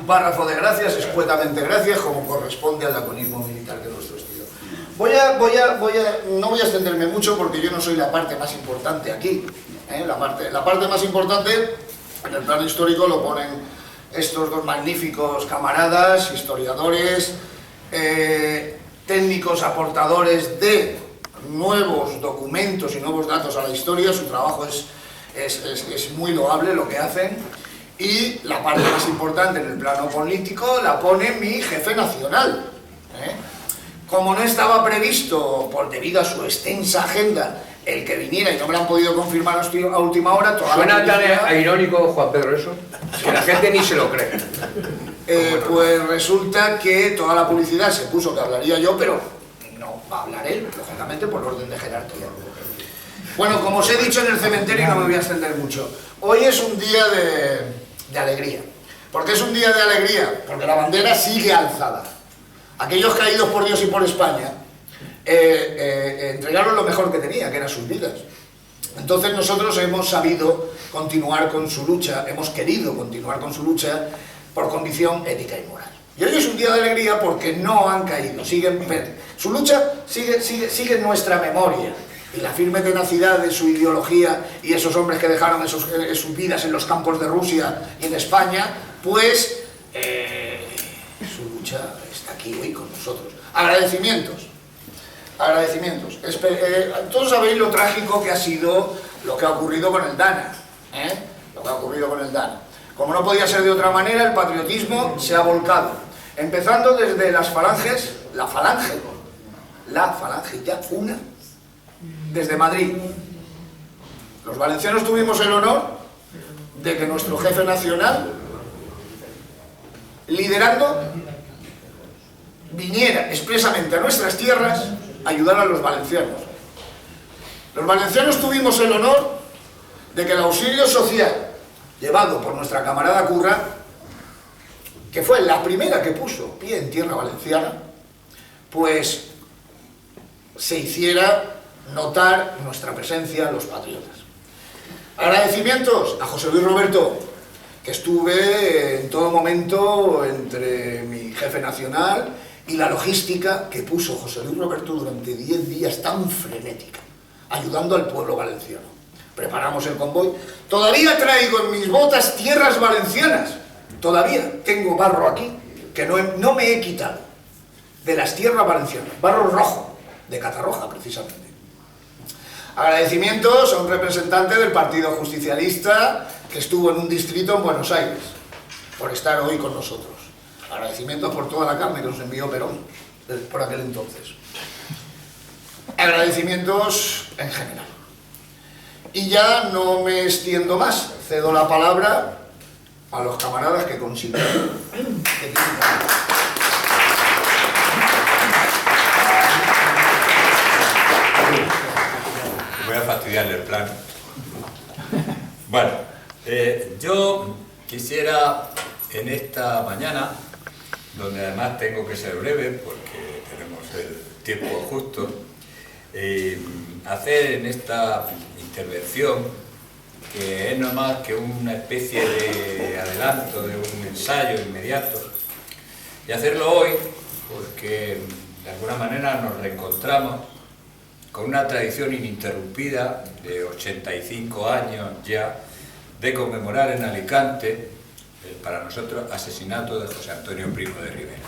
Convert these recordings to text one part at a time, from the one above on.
párrafo de gracias, escuetamente gracias, como corresponde al laconismo militar de nuestro estilo. No voy a extenderme mucho porque yo no soy la parte más importante aquí. La parte más importante en el plano histórico lo ponen estos dos magníficos camaradas, historiadores, técnicos aportadores de nuevos documentos y nuevos datos a la historia. Su trabajo es muy loable lo que hacen, y la parte más importante en el plano político la pone mi jefe nacional. Como no estaba previsto, debido a su extensa agenda, el que viniera, y no me lo han podido confirmar a última hora, ¿Suena tan irónico, Juan Pedro, eso? Que la gente ni se lo cree. Pues resulta que toda la publicidad se puso que hablaría yo, pero no va a hablar él, lógicamente por orden de jerarquía. Bueno, como os he dicho en el cementerio, no me voy a extender mucho. Hoy es un día de alegría. ¿Por qué es un día de alegría? Porque la bandera sigue alzada. Aquellos caídos por Dios y por España entregaron lo mejor que tenía, que eran sus vidas. Entonces nosotros hemos sabido continuar con su lucha, hemos querido continuar con su lucha por condición ética y moral. Y hoy es un día de alegría porque no han caído, su lucha sigue en nuestra memoria. Y la firme tenacidad de su ideología y esos hombres que dejaron sus vidas en los campos de Rusia y en España, pues su lucha está aquí hoy con nosotros. Agradecimientos. Todos sabéis lo trágico que ha sido lo que ha ocurrido con el Dana. Como no podía ser de otra manera, el patriotismo se ha volcado. Empezando desde las falanges, la falange ya una, desde Madrid. Los valencianos tuvimos el honor de que nuestro jefe nacional, liderando, viniera expresamente a nuestras tierras a ayudar a los valencianos. Los valencianos tuvimos el honor de que el auxilio social llevado por nuestra camarada Curra, que fue la primera que puso pie en tierra valenciana, pues se hiciera notar nuestra presencia los patriotas. Agradecimientos a José Luis Roberto, que estuve en todo momento entre mi jefe nacional y la logística que puso José Luis Roberto durante 10 días tan frenética, ayudando al pueblo valenciano. Preparamos el convoy. Todavía traigo en mis botas tierras valencianas. Todavía tengo barro aquí que no me he quitado de las tierras valencianas. Barro rojo, de Catarroja precisamente. Agradecimientos a un representante del Partido Justicialista que estuvo en un distrito en Buenos Aires por estar hoy con nosotros. Agradecimientos por toda la carne que nos envió Perón por aquel entonces. Agradecimientos en general. Y ya no me extiendo más, cedo la palabra a los camaradas que considero que tienen que... Voy a fastidiarle el plan. Bueno, yo quisiera en esta mañana, donde además tengo que ser breve porque tenemos el tiempo justo, hacer en esta intervención, que es no más que una especie de adelanto de un ensayo inmediato, y hacerlo hoy porque de alguna manera nos reencontramos con una tradición ininterrumpida de 85 años ya de conmemorar en Alicante el, para nosotros, asesinato de José Antonio Primo de Rivera.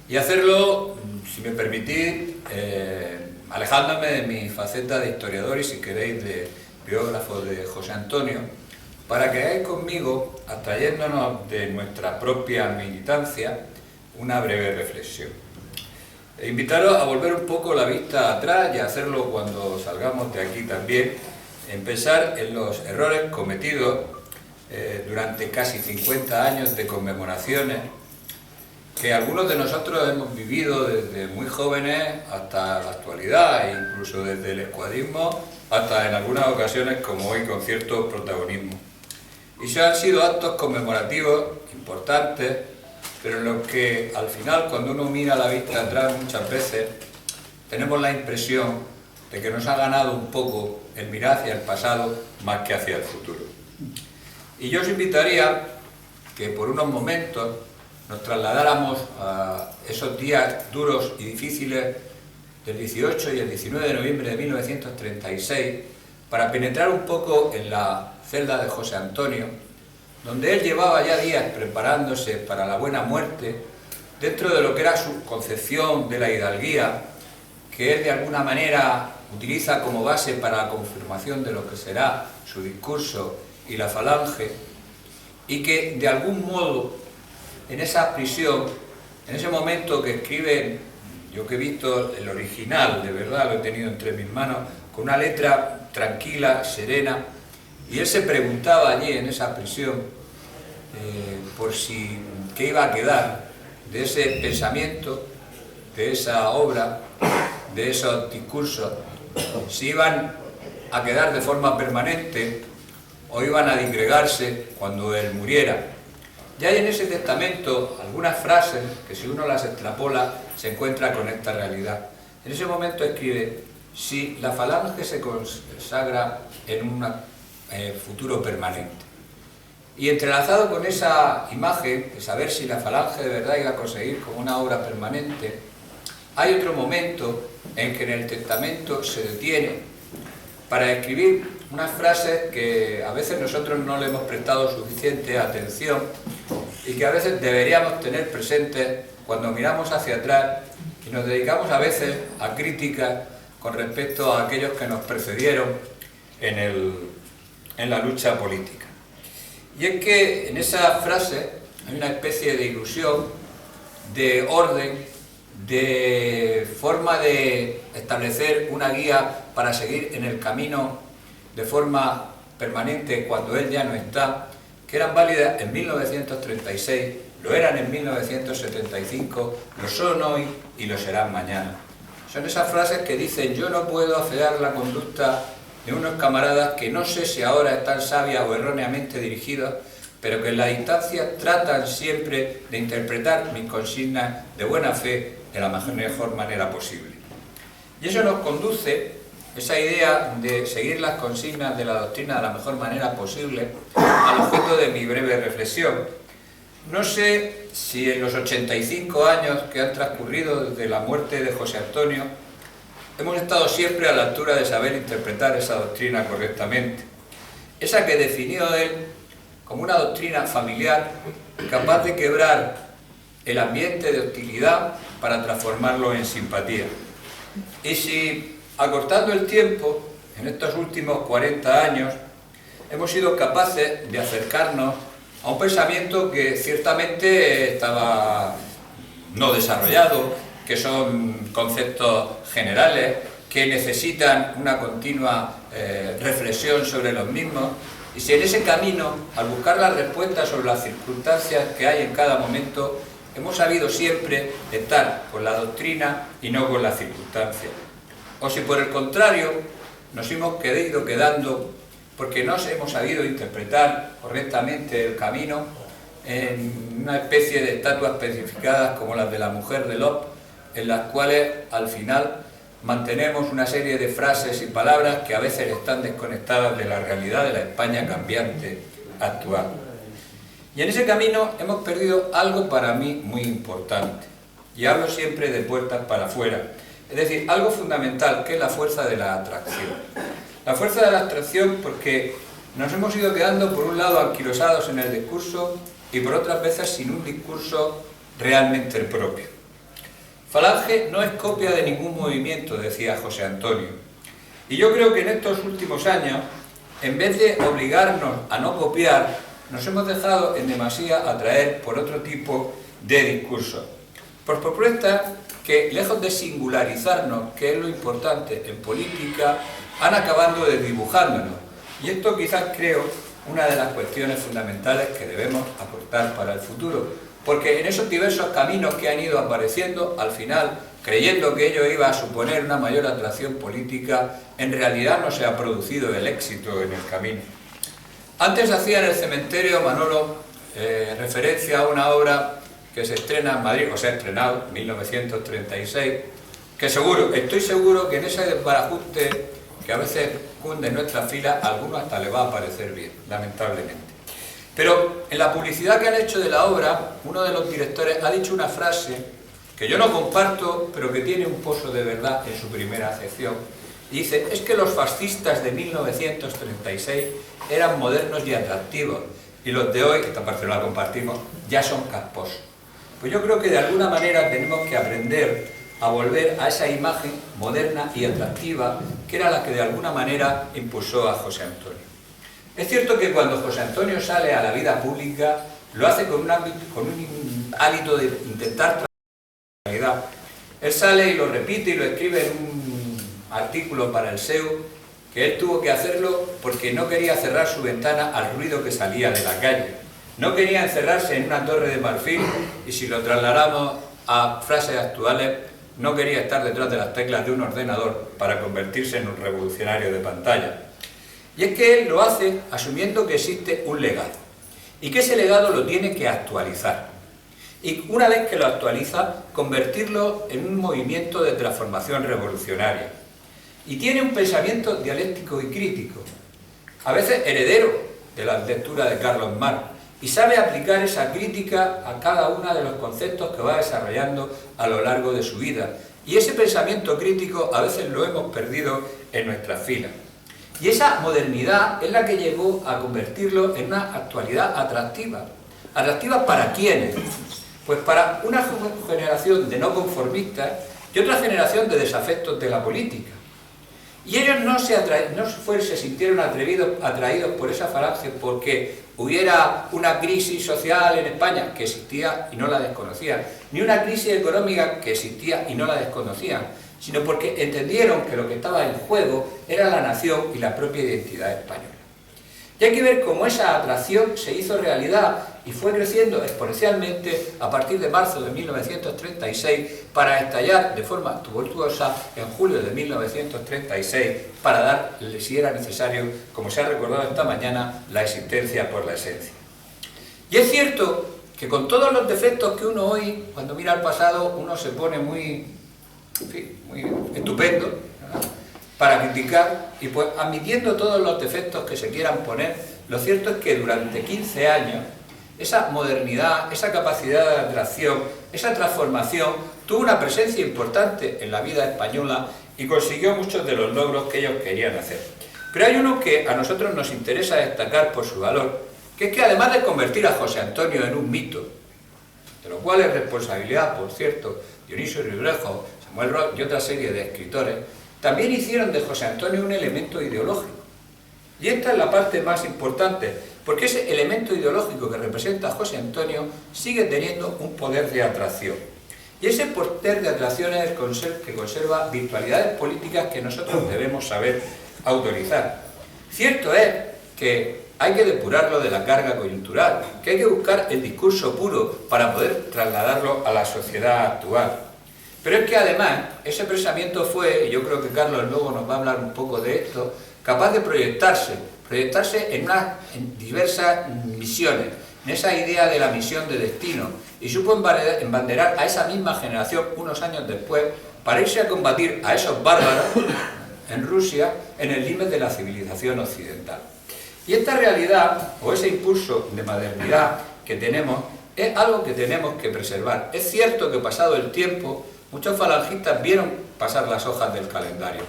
Y hacerlo, si me permitís, alejándome de mi faceta de historiador y, si queréis, de biógrafo de José Antonio, para que hagáis conmigo, abstrayéndonos de nuestra propia militancia, una breve reflexión. E invitaros a volver un poco la vista atrás y a hacerlo cuando salgamos de aquí también, en pensar en los errores cometidos durante casi 50 años de conmemoraciones que algunos de nosotros hemos vivido desde muy jóvenes hasta la actualidad, e incluso desde el escuadrismo hasta en algunas ocasiones como hoy con cierto protagonismo. Y se han sido actos conmemorativos importantes, pero en los que al final, cuando uno mira la vista atrás, muchas veces tenemos la impresión de que nos ha ganado un poco el mirar hacia el pasado más que hacia el futuro. Y yo os invitaría que por unos momentos nos trasladáramos a esos días duros y difíciles del 18 y el 19 de noviembre de 1936 para penetrar un poco en la celda de José Antonio, donde él llevaba ya días preparándose para la buena muerte dentro de lo que era su concepción de la hidalguía, que él de alguna manera utiliza como base para la confirmación de lo que será su discurso y la falange, y que de algún modo en esa prisión, en ese momento que escribe, yo que he visto el original, de verdad lo he tenido entre mis manos, con una letra tranquila, serena, y él se preguntaba allí en esa prisión por si qué iba a quedar de ese pensamiento, de esa obra, de esos discursos, si iban a quedar de forma permanente o iban a disgregarse cuando él muriera. Ya hay en ese testamento algunas frases que si uno las extrapola se encuentra con esta realidad. En ese momento escribe: si la falange se consagra en un futuro permanente. Y entrelazado con esa imagen de saber si la falange de verdad iba a conseguir como una obra permanente, hay otro momento en que en el testamento se detiene para escribir unas frases que a veces nosotros no le hemos prestado suficiente atención y que a veces deberíamos tener presentes cuando miramos hacia atrás y nos dedicamos a veces a críticas con respecto a aquellos que nos precedieron en la lucha política. Y es que en esa frase hay una especie de ilusión, de orden, de forma de establecer una guía para seguir en el camino de forma permanente cuando él ya no está, que eran válidas en 1936, lo eran en 1975, lo son hoy y lo serán mañana. Son esas frases que dicen: yo no puedo afear la conducta de unos camaradas que no sé si ahora están sabias o erróneamente dirigidos, pero que en la distancia tratan siempre de interpretar mis consignas de buena fe de la mejor manera posible. Y eso nos conduce, esa idea de seguir las consignas de la doctrina de la mejor manera posible, al objeto de mi breve reflexión. No sé si en los 85 años que han transcurrido desde la muerte de José Antonio hemos estado siempre a la altura de saber interpretar esa doctrina correctamente. Esa que definió él como una doctrina familiar capaz de quebrar el ambiente de hostilidad para transformarlo en simpatía. Y si, acortando el tiempo, en estos últimos 40 años, hemos sido capaces de acercarnos a un pensamiento que ciertamente estaba no desarrollado, que son conceptos generales, que necesitan una continua reflexión sobre los mismos, y si en ese camino, al buscar las respuestas sobre las circunstancias que hay en cada momento, hemos sabido siempre estar con la doctrina y no con las circunstancias. O si por el contrario nos hemos ido quedando porque no hemos sabido interpretar correctamente el camino en una especie de estatuas especificadas como las de la mujer de Lot, en las cuales al final mantenemos una serie de frases y palabras que a veces están desconectadas de la realidad de la España cambiante actual. Y en ese camino hemos perdido algo para mí muy importante, y hablo siempre de puertas para afuera, es decir, algo fundamental, que es la fuerza de la atracción. La fuerza de la atracción porque nos hemos ido quedando por un lado anquilosados en el discurso y por otras veces sin un discurso realmente propio. Falange no es copia de ningún movimiento, decía José Antonio. Y yo creo que en estos últimos años, en vez de obligarnos a no copiar, nos hemos dejado en demasía atraer por otro tipo de discursos. Por propuestas que, lejos de singularizarnos, que es lo importante en política, han acabado desdibujándonos. Y esto quizás creo una de las cuestiones fundamentales que debemos aportar para el futuro. Porque en esos diversos caminos que han ido apareciendo, al final, creyendo que ello iba a suponer una mayor atracción política, en realidad no se ha producido el éxito en el camino. Antes hacía en el cementerio, Manolo, referencia a una obra que se estrena en Madrid, o se ha estrenado en 1936, que estoy seguro que en ese desbarajuste que a veces cunde en nuestras filas, a alguno hasta le va a parecer bien, lamentablemente. Pero en la publicidad que han hecho de la obra, uno de los directores ha dicho una frase que yo no comparto, pero que tiene un pozo de verdad en su primera acepción. Y dice, es que los fascistas de 1936 eran modernos y atractivos, y los de hoy, esta parte no la compartimos, ya son casposos. Pues yo creo que de alguna manera tenemos que aprender a volver a esa imagen moderna y atractiva que era la que de alguna manera impulsó a José Antonio. Es cierto que cuando José Antonio sale a la vida pública lo hace con un hálito de intentar transformar la realidad. Él sale y lo repite y lo escribe en un artículo para el SEU, que él tuvo que hacerlo porque no quería cerrar su ventana al ruido que salía de la calle. No quería encerrarse en una torre de marfil y, si lo trasladamos a frases actuales, no quería estar detrás de las teclas de un ordenador para convertirse en un revolucionario de pantalla. Y es que él lo hace asumiendo que existe un legado y que ese legado lo tiene que actualizar. Y una vez que lo actualiza, convertirlo en un movimiento de transformación revolucionaria. Y tiene un pensamiento dialéctico y crítico, a veces heredero de la lectura de Carlos Marx, y sabe aplicar esa crítica a cada uno de los conceptos que va desarrollando a lo largo de su vida. Y ese pensamiento crítico a veces lo hemos perdido en nuestras filas. Y esa modernidad es la que llevó a convertirlo en una actualidad atractiva. ¿¿Atractiva para quiénes? Pues para una generación de no conformistas y otra generación de desafectos de la política. Y ellos no se sintieron atraídos por esa falange porque hubiera una crisis social en España que existía y no la desconocían, ni una crisis económica que existía y no la desconocían, sino porque entendieron que lo que estaba en juego era la nación y la propia identidad española. Y hay que ver cómo esa atracción se hizo realidad y fue creciendo exponencialmente a partir de marzo de 1936 para estallar de forma tumultuosa en julio de 1936 para darle, si era necesario, como se ha recordado esta mañana, la existencia por la esencia. Y es cierto que con todos los defectos que uno hoy, cuando mira al pasado, uno se pone muy estupendo, ¿verdad?, para criticar, y pues admitiendo todos los defectos que se quieran poner, lo cierto es que durante 15 años esa modernidad, esa capacidad de atracción, esa transformación tuvo una presencia importante en la vida española y consiguió muchos de los logros que ellos querían hacer. Pero hay uno que a nosotros nos interesa destacar por su valor, que es que además de convertir a José Antonio en un mito, de lo cual es responsabilidad, por cierto, Dionisio Ribrejo, Samuel Roth y otra serie de escritores, también hicieron de José Antonio un elemento ideológico. Y esta es la parte más importante, porque ese elemento ideológico que representa a José Antonio sigue teniendo un poder de atracción. Y ese poder de atracción es el que conserva virtualidades políticas que nosotros debemos saber autorizar. Cierto es que hay que depurarlo de la carga coyuntural, que hay que buscar el discurso puro para poder trasladarlo a la sociedad actual. Pero es que además ese pensamiento fue, y yo creo que Carlos luego nos va a hablar un poco de esto, capaz de proyectarse en diversas misiones, en esa idea de la misión de destino, y supo embanderar a esa misma generación unos años después para irse a combatir a esos bárbaros en Rusia en el límite de la civilización occidental. Y esta realidad, o ese impulso de modernidad que tenemos, es algo que tenemos que preservar. Es cierto que pasado el tiempo, muchos falangistas vieron pasar las hojas del calendario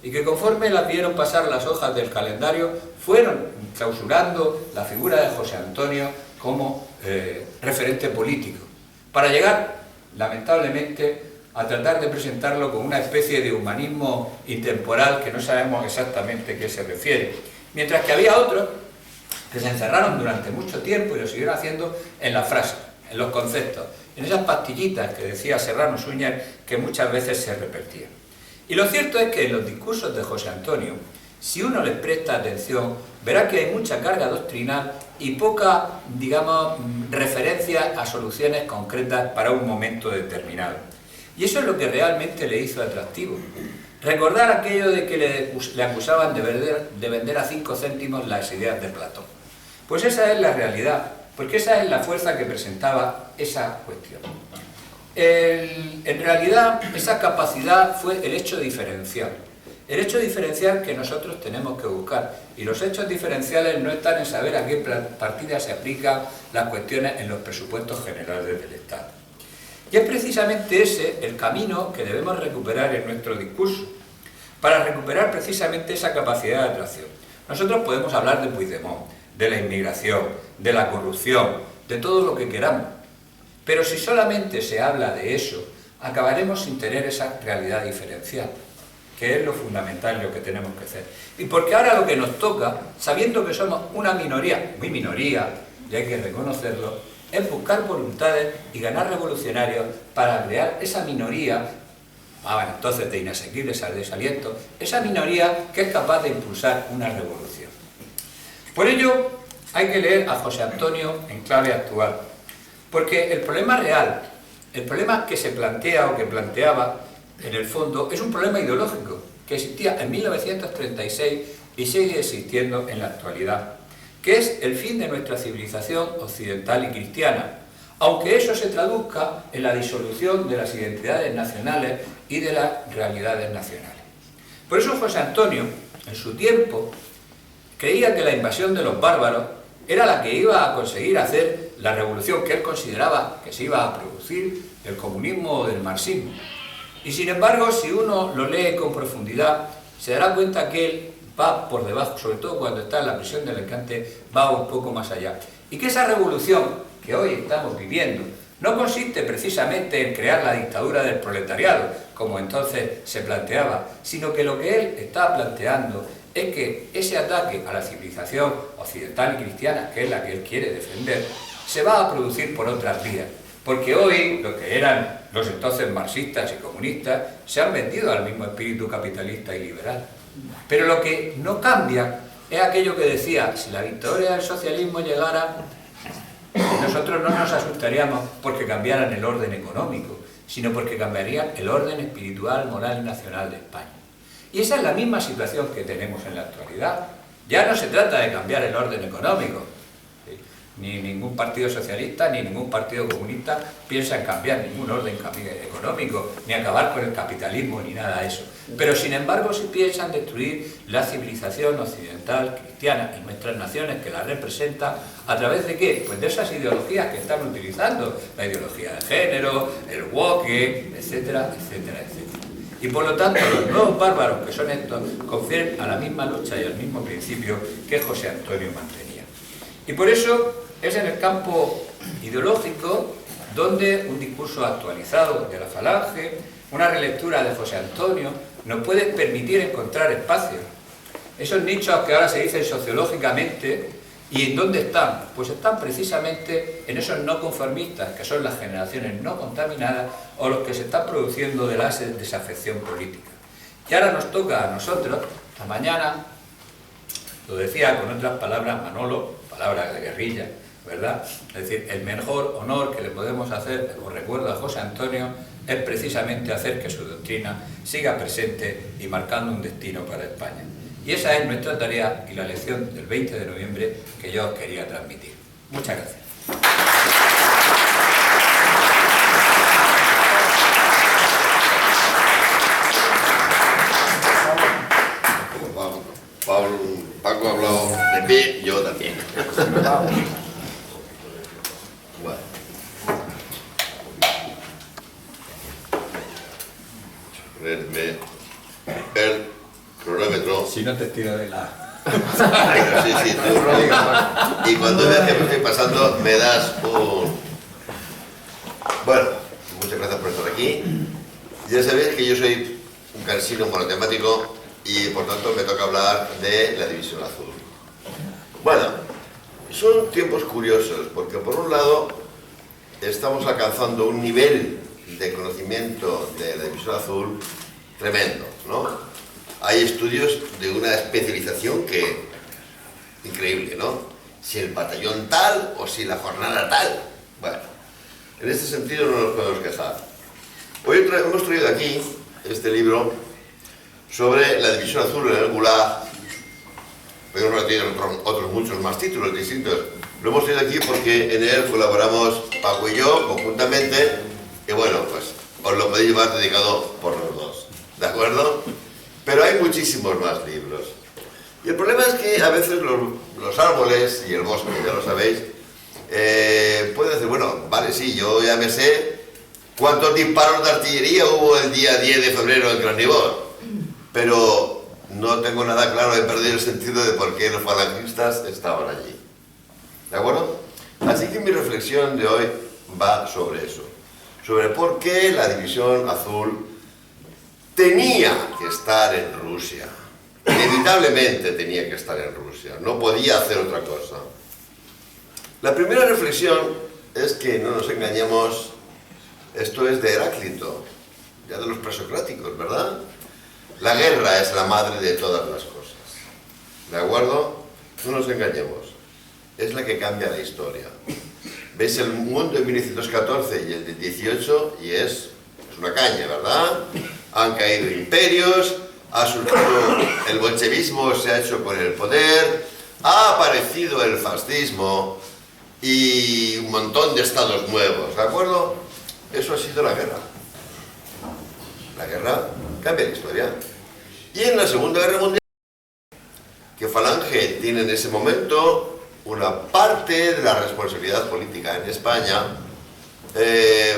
y que conforme las vieron pasar las hojas del calendario fueron clausurando la figura de José Antonio como referente político, para llegar, lamentablemente, a tratar de presentarlo como una especie de humanismo intemporal que no sabemos exactamente a qué se refiere. Mientras que había otros que se encerraron durante mucho tiempo y lo siguieron haciendo en las frases, en los conceptos, en esas pastillitas que decía Serrano Suñer que muchas veces se repetían. Y lo cierto es que en los discursos de José Antonio, si uno les presta atención, verá que hay mucha carga doctrinal y poca, digamos, referencia a soluciones concretas para un momento determinado. Y eso es lo que realmente le hizo atractivo. Recordar aquello de que le acusaban de vender a 5 céntimos las ideas de Platón. Pues esa es la realidad, porque esa es la fuerza que presentaba esa cuestión. En realidad, esa capacidad fue el hecho diferencial. el hecho diferencial que nosotros tenemos que buscar. Y los hechos diferenciales no están en saber a qué partida se aplican las cuestiones en los presupuestos generales del Estado. Y es precisamente ese el camino que debemos recuperar en nuestro discurso, para recuperar precisamente esa capacidad de atracción. Nosotros podemos hablar de Puigdemont, de la inmigración, de la corrupción, de todo lo que queramos, pero si solamente se habla de eso, acabaremos sin tener esa realidad diferencial, que es lo fundamental y lo que tenemos que hacer. Y porque ahora lo que nos toca, sabiendo que somos una minoría, muy minoría, y hay que reconocerlo, es buscar voluntades y ganar revolucionarios para crear esa minoría, entonces de inasequibles al desaliento, esa minoría que es capaz de impulsar una revolución. Por ello, hay que leer a José Antonio en clave actual, porque el problema real, el problema que se plantea o que planteaba en el fondo, es un problema ideológico que existía en 1936 y sigue existiendo en la actualidad, que es el fin de nuestra civilización occidental y cristiana, aunque eso se traduzca en la disolución de las identidades nacionales y de las realidades nacionales. Por eso José Antonio, en su tiempo, creía que la invasión de los bárbaros era la que iba a conseguir hacer la revolución que él consideraba que se iba a producir del comunismo o del marxismo. Y sin embargo, si uno lo lee con profundidad, se dará cuenta que él va por debajo, sobre todo cuando está en la prisión de Alicante, va un poco más allá. Y que esa revolución que hoy estamos viviendo no consiste precisamente en crear la dictadura del proletariado, como entonces se planteaba, sino que lo que él está planteando es que ese ataque a la civilización occidental y cristiana, que es la que él quiere defender, se va a producir por otras vías. Porque hoy, lo que eran los entonces marxistas y comunistas, se han vendido al mismo espíritu capitalista y liberal. Pero lo que no cambia es aquello que decía, si la victoria del socialismo llegara, nosotros no nos asustaríamos porque cambiaran el orden económico, sino porque cambiarían el orden espiritual, moral y nacional de España. Y esa es la misma situación que tenemos en la actualidad. Ya no se trata de cambiar el orden económico. Ni ningún partido socialista, ni ningún partido comunista piensa en cambiar ningún orden económico, ni acabar con el capitalismo, ni nada de eso. Pero sin embargo sí piensan destruir la civilización occidental cristiana y nuestras naciones que la representan, ¿a través de qué? Pues de esas ideologías que están utilizando, la ideología de género, el woke, etcétera, etcétera, etcétera. Y por lo tanto los nuevos bárbaros que son estos confieren a la misma lucha y al mismo principio que José Antonio mantenía. Y por eso es en el campo ideológico donde un discurso actualizado de la Falange, una relectura de José Antonio, nos puede permitir encontrar espacios. Esos nichos que ahora se dicen sociológicamente, ¿y en dónde están? Pues están precisamente en esos no conformistas, que son las generaciones no contaminadas o los que se están produciendo de la desafección política. Y ahora nos toca a nosotros, esta mañana, lo decía con otras palabras Manolo, palabras de guerrilla, ¿verdad? Es decir, el mejor honor que le podemos hacer, como recuerdo a José Antonio, es precisamente hacer que su doctrina siga presente y marcando un destino para España. Y esa es nuestra tarea y la lección del 20 de noviembre que yo os quería transmitir. Muchas gracias. Paco ha hablado de pie, yo también. Bueno. Ponerme el cronómetro. Si no te tiro de la... Sí, sí, tú. Y cuando veas que me estoy pasando, me das un... Bueno, muchas gracias por estar aquí. Ya sabéis que yo soy un cansino monotemático y por tanto me toca hablar de la División Azul. Bueno, son tiempos curiosos porque por un lado estamos alcanzando un nivel de conocimiento de la División Azul tremendo, ¿no? Hay estudios de una especialización que increíble, ¿no? Si el batallón tal o si la jornada tal. Bueno, en este sentido no nos podemos quejar. Hoy hemos traído aquí este libro sobre la División Azul en el Gulag. Podemos tener otros muchos más títulos distintos. Lo hemos traído aquí porque en él colaboramos Paco y yo conjuntamente. Y bueno, pues os lo podéis llevar dedicado por los dos. ¿De acuerdo? pero hay muchísimos más libros. Y el problema es que a veces los árboles y el bosque, ya lo sabéis, pueden decir, bueno, vale, sí, yo ya me sé cuántos disparos de artillería hubo el día 10 de febrero en Granibor, pero no tengo nada claro, he perdido el sentido de por qué los falangistas estaban allí. ¿De acuerdo? Así que mi reflexión de hoy va sobre eso, sobre por qué la División Azul tenía que estar en Rusia. Inevitablemente tenía que estar en Rusia, no podía hacer otra cosa. La primera reflexión es que no nos engañemos, esto es de Heráclito, ya de los presocráticos, ¿verdad? La guerra es la madre de todas las cosas, ¿de acuerdo? No nos engañemos, es la que cambia la historia. Veis el mundo de 1914 y el de 18 y es una caña, ¿verdad? Han caído imperios, ha surgido el bolchevismo, se ha hecho con el poder, ha aparecido el fascismo y un montón de estados nuevos, ¿de acuerdo? Eso ha sido la guerra. La guerra cambia la historia. Y en la Segunda Guerra Mundial, que Falange tiene en ese momento una parte de la responsabilidad política en España,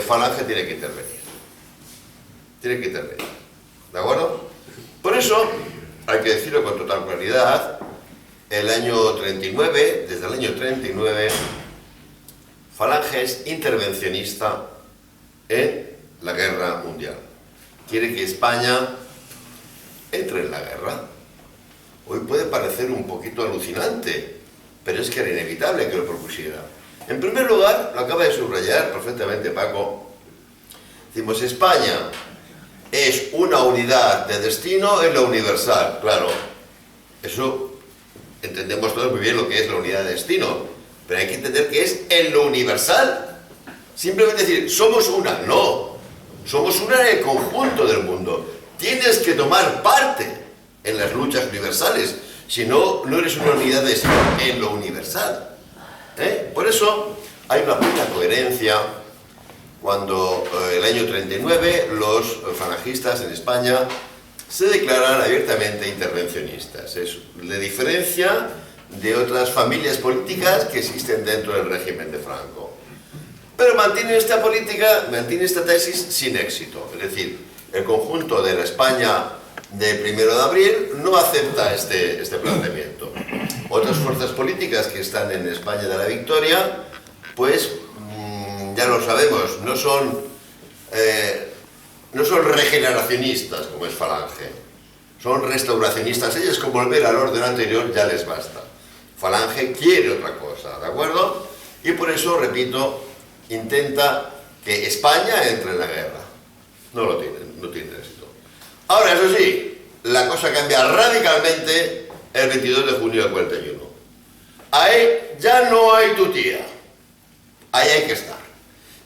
Falange tiene que intervenir. Tiene que intervenir. ¿De acuerdo? Por eso, hay que decirlo con total claridad, el año 39, desde el año 39, Falange es intervencionista en la guerra mundial. Quiere que España entre en la guerra. Hoy puede parecer un poquito alucinante, pero es que era inevitable que lo propusiera. En primer lugar, lo acaba de subrayar perfectamente Paco, decimos España es una unidad de destino en lo universal. Claro, eso entendemos todos muy bien lo que es la unidad de destino, pero hay que entender que es en lo universal. Simplemente decir, somos una, no, somos una en el conjunto del mundo. Tienes que tomar parte en las luchas universales, si no, no eres una unidad de destino en lo universal. Por eso hay una plena coherencia cuando el año 39 los falangistas en España se declaran abiertamente intervencionistas. Es la diferencia de otras familias políticas que existen dentro del régimen de Franco. Pero mantienen esta política, mantienen esta tesis sin éxito. Es decir, el conjunto de la España del 1 de abril no acepta este planteamiento. Otras fuerzas políticas que están en España de la Victoria, pues ya lo sabemos, no son regeneracionistas como es Falange, son restauracionistas. Ellos con volver al orden anterior ya les basta. Falange quiere otra cosa, ¿de acuerdo? Y por eso, repito, intenta que España entre en la guerra. No tiene éxito. Ahora, eso sí, la cosa cambia radicalmente el 22 de junio del 41. Ahí ya no hay tutía. Ahí hay que estar.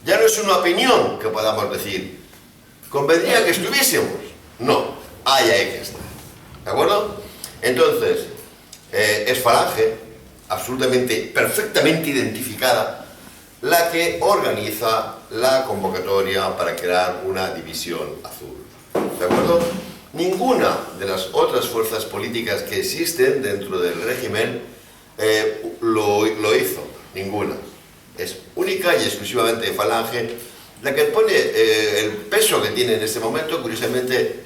Ya no es una opinión que podamos decir, ¿convendría que estuviésemos? No, ahí hay que estar. ¿De acuerdo? Entonces, es Falange, absolutamente, perfectamente identificada, la que organiza la convocatoria para crear una división azul. ¿De acuerdo? Ninguna de las otras fuerzas políticas que existen dentro del régimen lo hizo, ninguna. Es única y exclusivamente Falange la que pone el peso que tiene en este momento. Curiosamente,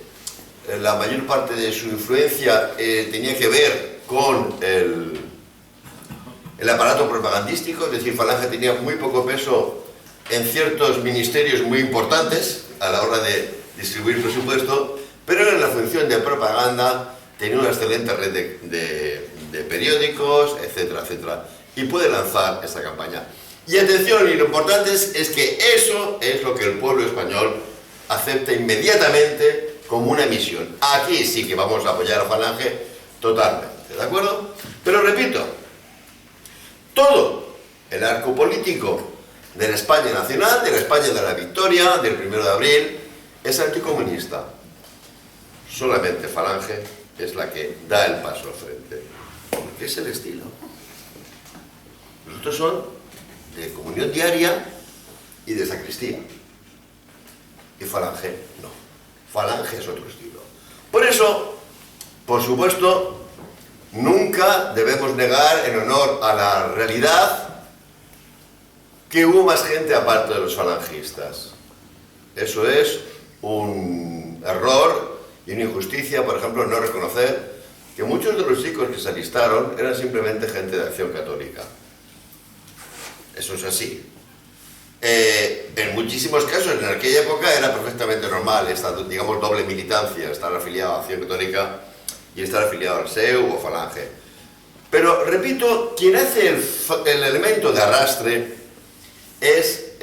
la mayor parte de su influencia tenía que ver con el aparato propagandístico, es decir, Falange tenía muy poco peso en ciertos ministerios muy importantes a la hora de distribuir presupuesto, pero en la función de propaganda tenía una excelente red de periódicos, etcétera, etcétera, y puede lanzar esta campaña. Y atención, y lo importante es que eso es lo que el pueblo español acepta inmediatamente como una misión. Aquí sí que vamos a apoyar a Falange totalmente, ¿de acuerdo? Pero repito, todo el arco político de la España nacional, de la España de la Victoria, del 1 de abril, es anticomunista. Solamente Falange es la que da el paso al frente, porque es el estilo. Los otros son de comunión diaria y de sacristía. Y Falange no. Falange es otro estilo. Por eso, Por supuesto, nunca debemos negar, en honor a la realidad, que hubo más gente aparte de los falangistas. Eso es un error y una injusticia, por ejemplo, no reconocer que muchos de los chicos que se alistaron eran simplemente gente de Acción Católica. Eso es así. En muchísimos casos, en aquella época, era perfectamente normal esta, digamos, doble militancia, estar afiliado a Acción Católica y estar afiliado al SEU o Falange. Pero, repito, quien hace el elemento de arrastre es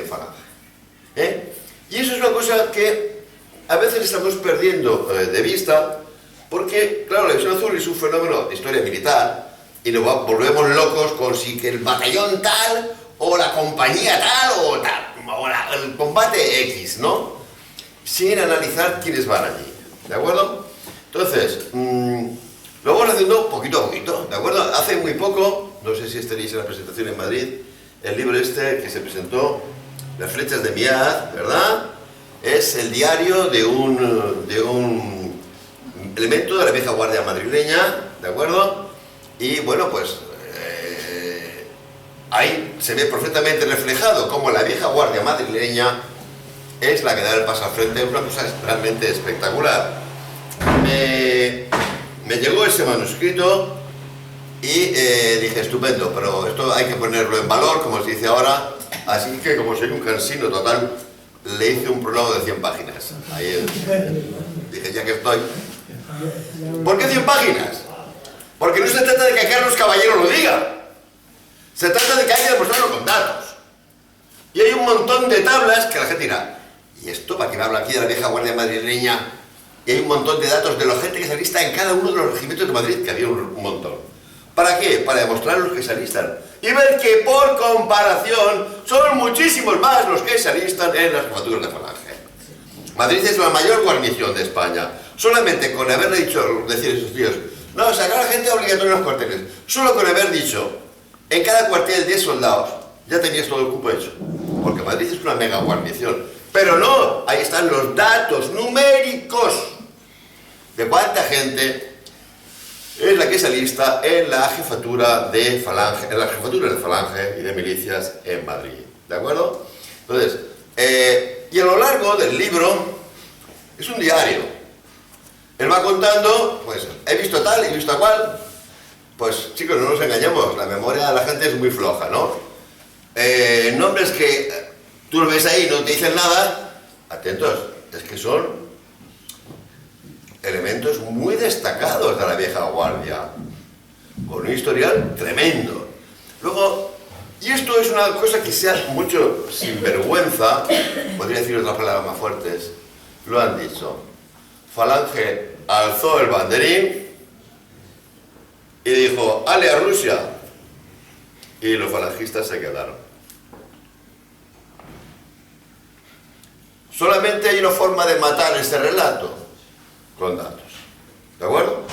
Falange. Y eso es una cosa que a veces estamos perdiendo de vista, porque, claro, la División Azul es un fenómeno de historia militar y nos volvemos locos con si que el batallón tal o la compañía tal o el combate X, ¿no? Sin analizar quiénes van allí, ¿de acuerdo? Entonces, lo vamos haciendo poquito a poquito, ¿de acuerdo? Hace muy poco, no sé si estaréis en la presentación en Madrid, el libro este que se presentó, Las flechas de Miaz, ¿verdad? Es el diario de un elemento de la vieja guardia madrileña, ¿de acuerdo? Y bueno, pues ahí se ve perfectamente reflejado cómo la vieja guardia madrileña es la que da el paso al frente. Es una cosa realmente espectacular. Me llegó ese manuscrito y dije, estupendo, pero esto hay que ponerlo en valor, como se dice ahora, así que como soy un cansino total, le hice un prólogo de 100 páginas. Ahí dije, ya que estoy. ¿Por qué 100 páginas? Porque no se trata de que Carlos Caballero lo diga. Se trata de que hay que demostrarlo con datos. Y hay un montón de tablas que la gente dirá, ¿y esto para qué me habla aquí de la vieja guardia madrileña? Y hay un montón de datos de la gente que se alista en cada uno de los regimientos de Madrid, que había un montón. ¿Para qué? Para demostrar los que se alistan. Y ver que por comparación son muchísimos más los que se alistan en las jefaturas de Falange. Madrid es la mayor guarnición de España. Solamente con haberle dicho, decir esos tíos, no, sacar a la gente obligatoria en los cuarteles. Solo con haber dicho, en cada cuartel 10 soldados, ya tenías todo el cupo hecho. Porque Madrid es una mega guarnición. Pero no, ahí están los datos numéricos de cuánta gente es la que se alista en la jefatura de Falange, en las jefaturas de Falange y de milicias en Madrid. ¿De acuerdo? Entonces, y a lo largo del libro es un diario. Él va contando, pues, he visto tal, he visto cual. Pues, chicos, no nos engañemos, la memoria de la gente es muy floja, ¿no? Nombres que tú lo ves ahí y no te dicen nada, atentos, es que son elementos muy destacados de la vieja guardia, con un historial tremendo. Luego, y esto es una cosa que sea mucho sinvergüenza, podría decir otras palabras más fuertes, lo han dicho. Falange alzó el banderín y dijo, ¡ale a Rusia! Y los falangistas se quedaron. Solamente hay una forma de matar este relato, con datos. ¿De acuerdo?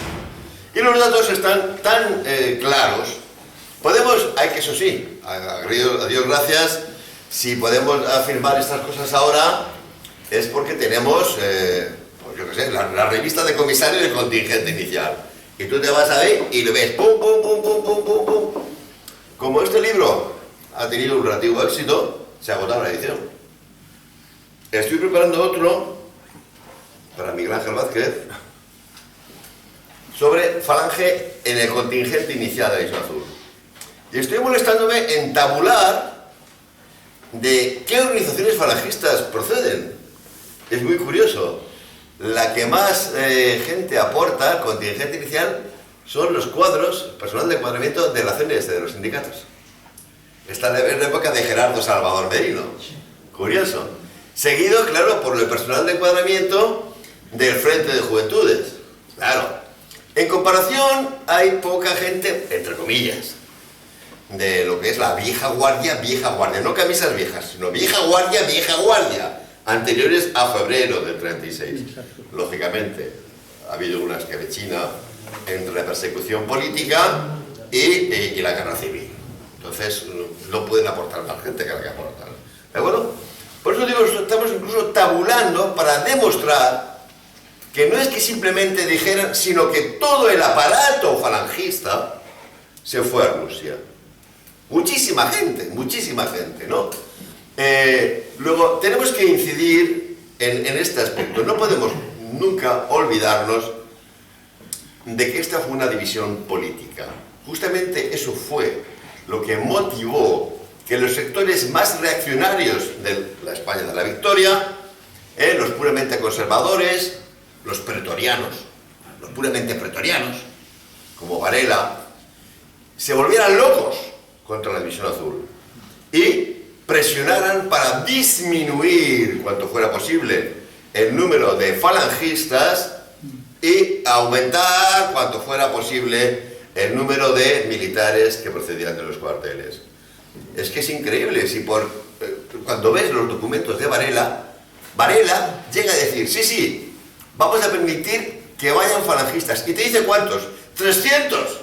Y los datos están tan claros. Podemos, hay que eso sí, a Dios gracias, si podemos afirmar estas cosas ahora, es porque tenemos, pues yo qué sé, la revista de comisario del contingente inicial. Y tú te vas ahí y lo ves, pum, pum, pum, pum, pum, pum, pum. Como este libro ha tenido un relativo éxito, se ha agotado la edición. Estoy preparando otro para Miguel Ángel Vázquez sobre Falange en el contingente inicial de la División Azul. Y estoy molestándome en tabular de qué organizaciones falangistas proceden. Es muy curioso. La que más gente aporta al contingente inicial son los cuadros, personal de encuadramiento de la CNS, de los sindicatos. Está en la época de Gerardo Salvador Merino. Curioso. Seguido, claro, por el personal de encuadramiento del Frente de Juventudes. Claro. En comparación, hay poca gente, entre comillas, de lo que es la vieja guardia, no camisas viejas, sino vieja guardia, anteriores a febrero del 36. Lógicamente, ha habido una escabechina entre la persecución política y la guerra civil. Entonces, no pueden aportar más gente que la que aportan. ¿De acuerdo? Por eso digo, estamos incluso tabulando para demostrar que no es que simplemente dijeran, sino que todo el aparato falangista se fue a Rusia. Muchísima gente, ¿no? Luego, tenemos que incidir en este aspecto. No podemos nunca olvidarnos de que esta fue una división política. Justamente eso fue lo que motivó que los sectores más reaccionarios de la España de la Victoria, los puramente conservadores, los pretorianos, los puramente pretorianos, como Varela, se volvieran locos contra la división azul y presionaran para disminuir cuanto fuera posible el número de falangistas y aumentar cuanto fuera posible el número de militares que procedían de los cuarteles. Es que es increíble, si cuando ves los documentos de Varela, Varela llega a decir, sí, vamos a permitir que vayan falangistas. ¿Y te dice cuántos? ¡300!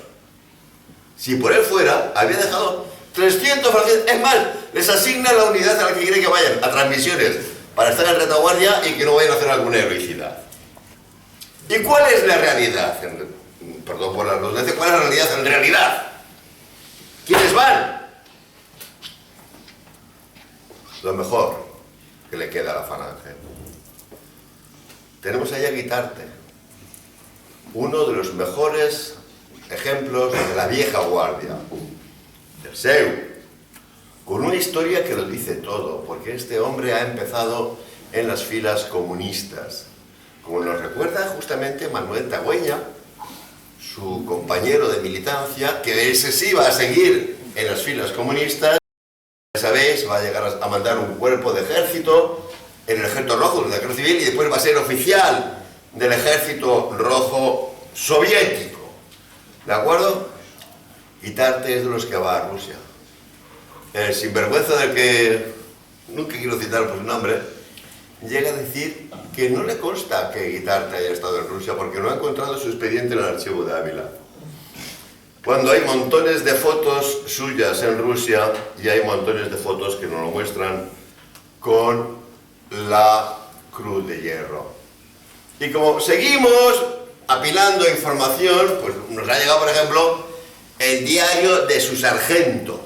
Si por él fuera, había dejado 300 falangistas. Es más, les asigna la unidad a la que quiere que vayan, a transmisiones, para estar en retaguardia y que no vayan a hacer alguna heroicidad. ¿Y cuál es la realidad? Perdón por la redundancia, ¿cuál es la realidad en realidad? ¿Quiénes van? Lo mejor que le queda a la falange. Tenemos ahí a Guitarte, uno de los mejores ejemplos de la vieja guardia, del SEU, con una historia que lo dice todo, porque este hombre ha empezado en las filas comunistas, como nos recuerda justamente Manuel Tagüeña, su compañero de militancia, que ese sí va a seguir en las filas comunistas. Ya sabéis, va a llegar a mandar un cuerpo de ejército, en el ejército rojo, de la guerra civil, y después va a ser oficial del ejército rojo soviético. ¿De acuerdo? Guitarte es de los que va a Rusia. El sinvergüenza del que nunca quiero citar por su nombre, llega a decir que no le consta que Guitarte haya estado en Rusia porque no ha encontrado su expediente en el archivo de Ávila. Cuando hay montones de fotos suyas en Rusia y hay montones de fotos que nos lo muestran con la Cruz de Hierro. Y como seguimos apilando información, pues nos ha llegado, por ejemplo, el diario de su sargento.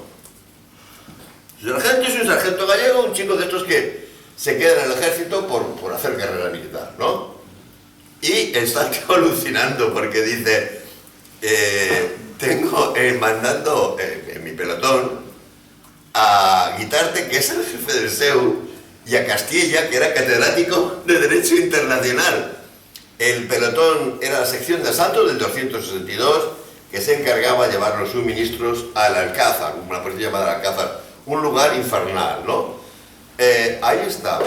Su sargento es un sargento gallego, un chico de estos que se queda en el ejército por hacer carrera militar, ¿no? Y está alucinando porque dice, tengo mandando en mi pelotón a Guitarte, que es el jefe del SEU, y a Castilla, que era catedrático de Derecho Internacional. El pelotón era la sección de asalto del 262, que se encargaba de llevar los suministros al Alcázar, una posición llamada Alcázar, un lugar infernal, ¿no? Ahí estaba.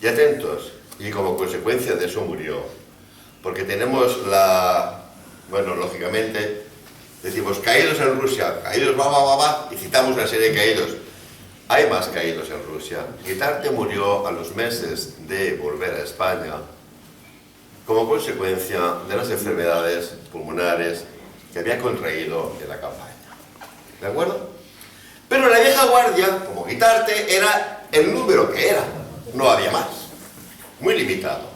Y atentos, y como consecuencia de eso murió, porque tenemos bueno, lógicamente, decimos caídos en Rusia, caídos, y citamos una serie de caídos. Hay más caídos en Rusia. Guitarte murió a los meses de volver a España como consecuencia de las enfermedades pulmonares que había contraído en la campaña. ¿De acuerdo? Pero la vieja guardia, como Guitarte, era el número que era. No había más. Muy limitado.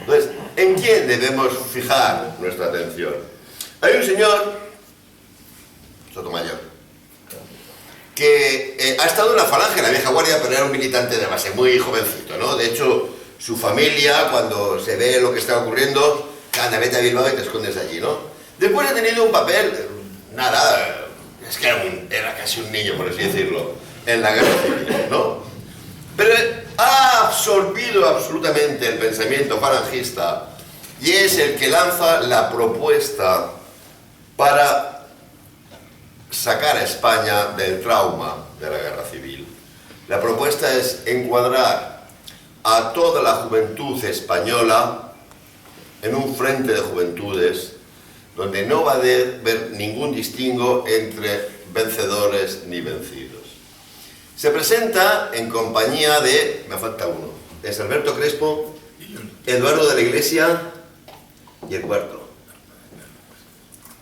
Entonces, ¿en quién debemos fijar nuestra atención? Hay un señor, Sotomayor, que ha estado en la falange, en la vieja guardia, pero era un militante de base, muy jovencito, ¿no? De hecho, su familia, cuando se ve lo que está ocurriendo, anda, vete a Bilbao y te escondes allí, ¿no? Después ha tenido un papel, nada, es que era casi un niño, por así decirlo, en la guerra civil, ¿no? Pero ha absorbido absolutamente el pensamiento falangista y es el que lanza la propuesta para sacar a España del trauma de la guerra civil. La propuesta es encuadrar a toda la juventud española en un frente de juventudes donde no va a haber ningún distingo entre vencedores ni vencidos. Se presenta en compañía de, me falta uno, es Alberto Crespo, Eduardo de la Iglesia y el cuarto.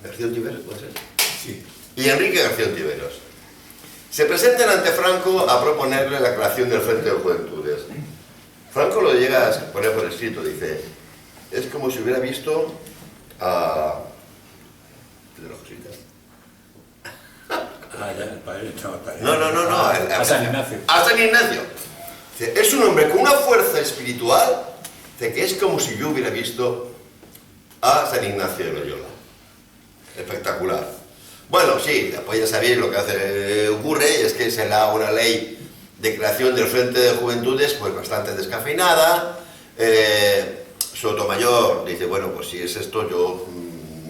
¿García Ontiveros puede ser? Sí. Y Enrique García Ontiveros. Se presentan ante Franco a proponerle la creación del Frente de Juventudes. Franco lo llega a poner por escrito, dice, es como si hubiera visto a... ¿De los Jesuitas? No, A San Ignacio. A San Ignacio. Dice, es un hombre con una fuerza espiritual de que es como si yo hubiera visto a San Ignacio de Loyola. Espectacular. Bueno, sí, después ya sabéis lo que ocurre, es que se da una ley de creación del Frente de Juventudes pues bastante descafeinada. Sotomayor dice, bueno, pues si es esto, yo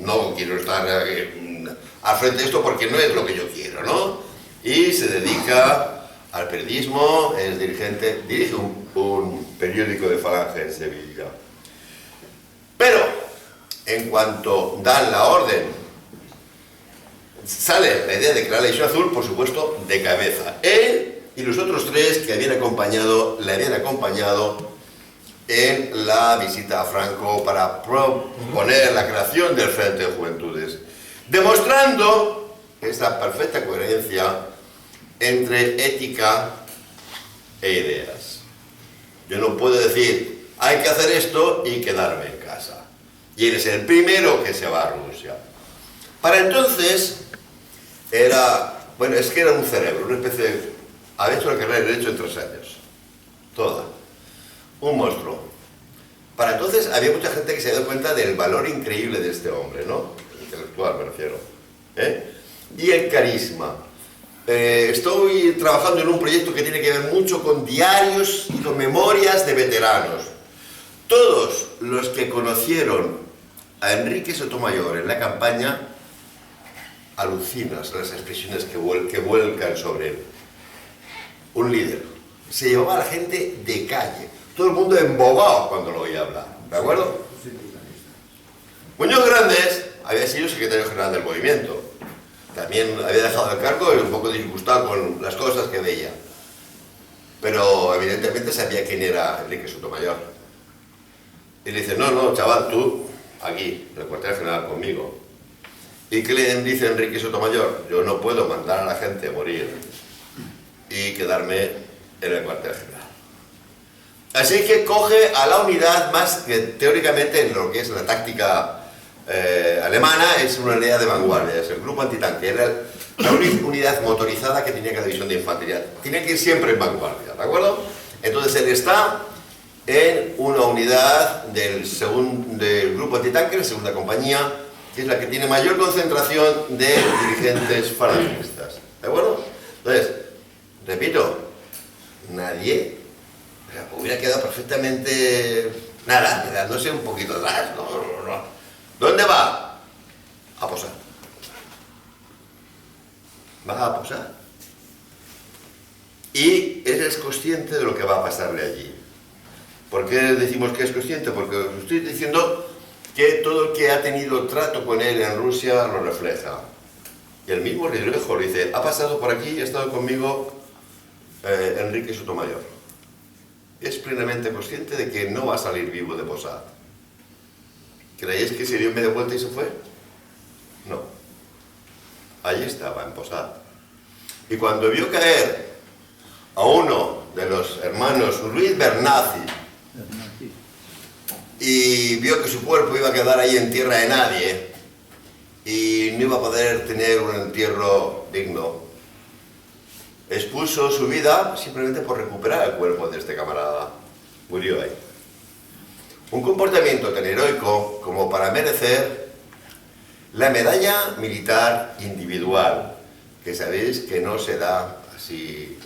no quiero estar al frente de esto porque no es lo que yo quiero, ¿no? Y se dedica al periodismo, es dirigente, dirige un periódico de Falange en Sevilla. Pero, en cuanto dan la orden, sale la idea de crear la Legión Azul, por supuesto, de cabeza. Él y los otros tres que le habían acompañado en la visita a Franco para proponer la creación del Frente de Juventudes, demostrando esta perfecta coherencia entre ética e ideas. Yo no puedo decir, hay que hacer esto y quedarme en casa. Y eres el primero que se va a Rusia. Para entonces, era un cerebro, una especie de... Había hecho la carrera de Derecho en 3 años. Toda. Un monstruo. Para entonces había mucha gente que se había dado cuenta del valor increíble de este hombre, ¿no? Intelectual, me refiero. Y el carisma. Estoy trabajando en un proyecto que tiene que ver mucho con diarios y con memorias de veteranos. Todos los que conocieron a Enrique Sotomayor en la campaña alucinas las expresiones que vuelcan sobre él. Un líder. Se llevaba a la gente de calle. Todo el mundo embobado cuando lo oía hablar. ¿De acuerdo? Muñoz Grandes había sido secretario general del movimiento. También había dejado el cargo y un poco disgustado con las cosas que veía. Pero evidentemente sabía quién era Enrique Sotomayor. Y le dice, no, chaval, tú, aquí, en el cuartel general conmigo. ¿Y qué le dice Enrique Sotomayor? Yo no puedo mandar a la gente a morir y quedarme en el cuartel general. Así que coge a la unidad más que teóricamente en lo que es la táctica alemana es una unidad de vanguardia, es el grupo antitanque, era la unidad motorizada que tenía cada división de infantería. Tiene que ir siempre en vanguardia, ¿de acuerdo? Entonces él está en una unidad del grupo antitanque, la segunda compañía, que es la que tiene mayor concentración de dirigentes falangistas, ¿de acuerdo? Entonces, repito, nadie hubiera quedado perfectamente, quedándose un poquito atrás, no. ¿Dónde va? A posar. Va a posar. Y él es consciente de lo que va a pasarle allí. ¿Por qué decimos que es consciente? Porque os estoy diciendo que todo el que ha tenido trato con él en Rusia lo refleja. Y el mismo Ridruejo le dice, ha pasado por aquí y ha estado conmigo Enrique Sotomayor. Es plenamente consciente de que no va a salir vivo de Posad. ¿Creéis que se dio media vuelta y se fue? No. Allí estaba, en Posad. Y cuando vio caer a uno de los hermanos Ruiz Bernazzi y vio que su cuerpo iba a quedar ahí en tierra de nadie y no iba a poder tener un entierro digno, expuso su vida simplemente por recuperar el cuerpo de este camarada. Murió ahí. Un comportamiento tan heroico como para merecer la medalla militar individual, que sabéis que no se da así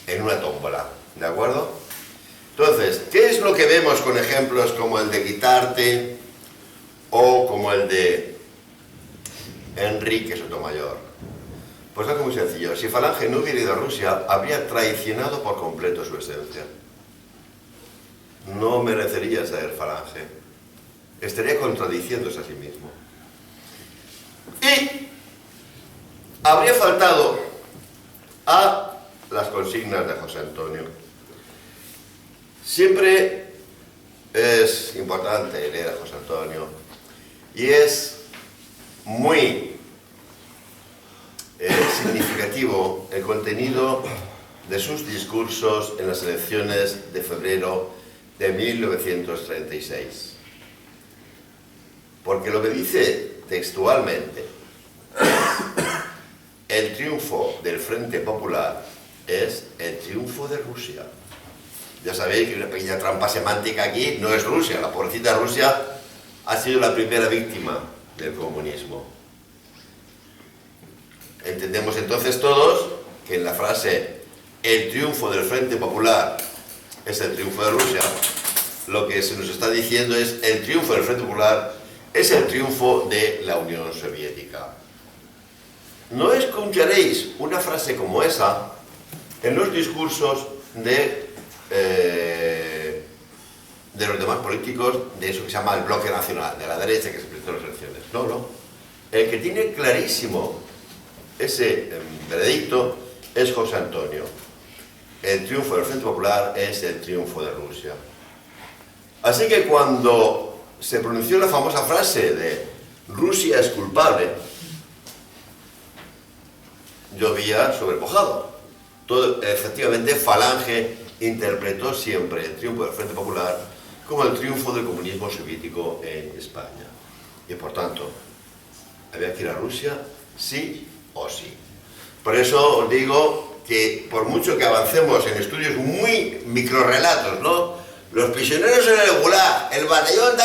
en una tómbola, ¿de acuerdo? Entonces, ¿qué es lo que vemos con ejemplos como el de Guitarte o como el de Enrique Sotomayor? Pues algo muy sencillo. Si Falange no hubiera ido a Rusia, habría traicionado por completo su esencia. No merecería ser Falange. Estaría contradiciéndose a sí mismo. Y habría faltado a las consignas de José Antonio. Siempre es importante leer a José Antonio y es muy significativo el contenido de sus discursos en las elecciones de febrero de 1936. Porque lo que dice textualmente, el triunfo del Frente Popular es el triunfo de Rusia. Ya sabéis que una pequeña trampa semántica aquí, no es Rusia, la pobrecita Rusia ha sido la primera víctima del comunismo. Entendemos entonces todos que en la frase el triunfo del Frente Popular es el triunfo de Rusia, lo que se nos está diciendo es el triunfo del Frente Popular es el triunfo de la Unión Soviética. No escucharéis una frase como esa en los discursos de los demás políticos de eso que se llama el bloque nacional, de la derecha que se presentó en las elecciones. No, no. El que tiene clarísimo ese veredicto es José Antonio. El triunfo del Frente Popular es el triunfo de Rusia. Así que cuando se pronunció la famosa frase de Rusia es culpable, yo había sobrepujado. Todo, efectivamente, Falange interpretó siempre el triunfo del Frente Popular como el triunfo del comunismo soviético en España. Y por tanto, había que ir a Rusia sí o sí. Por eso os digo que por mucho que avancemos en estudios muy microrelatos, ¿no? Los prisioneros en el Gulag, el batallón,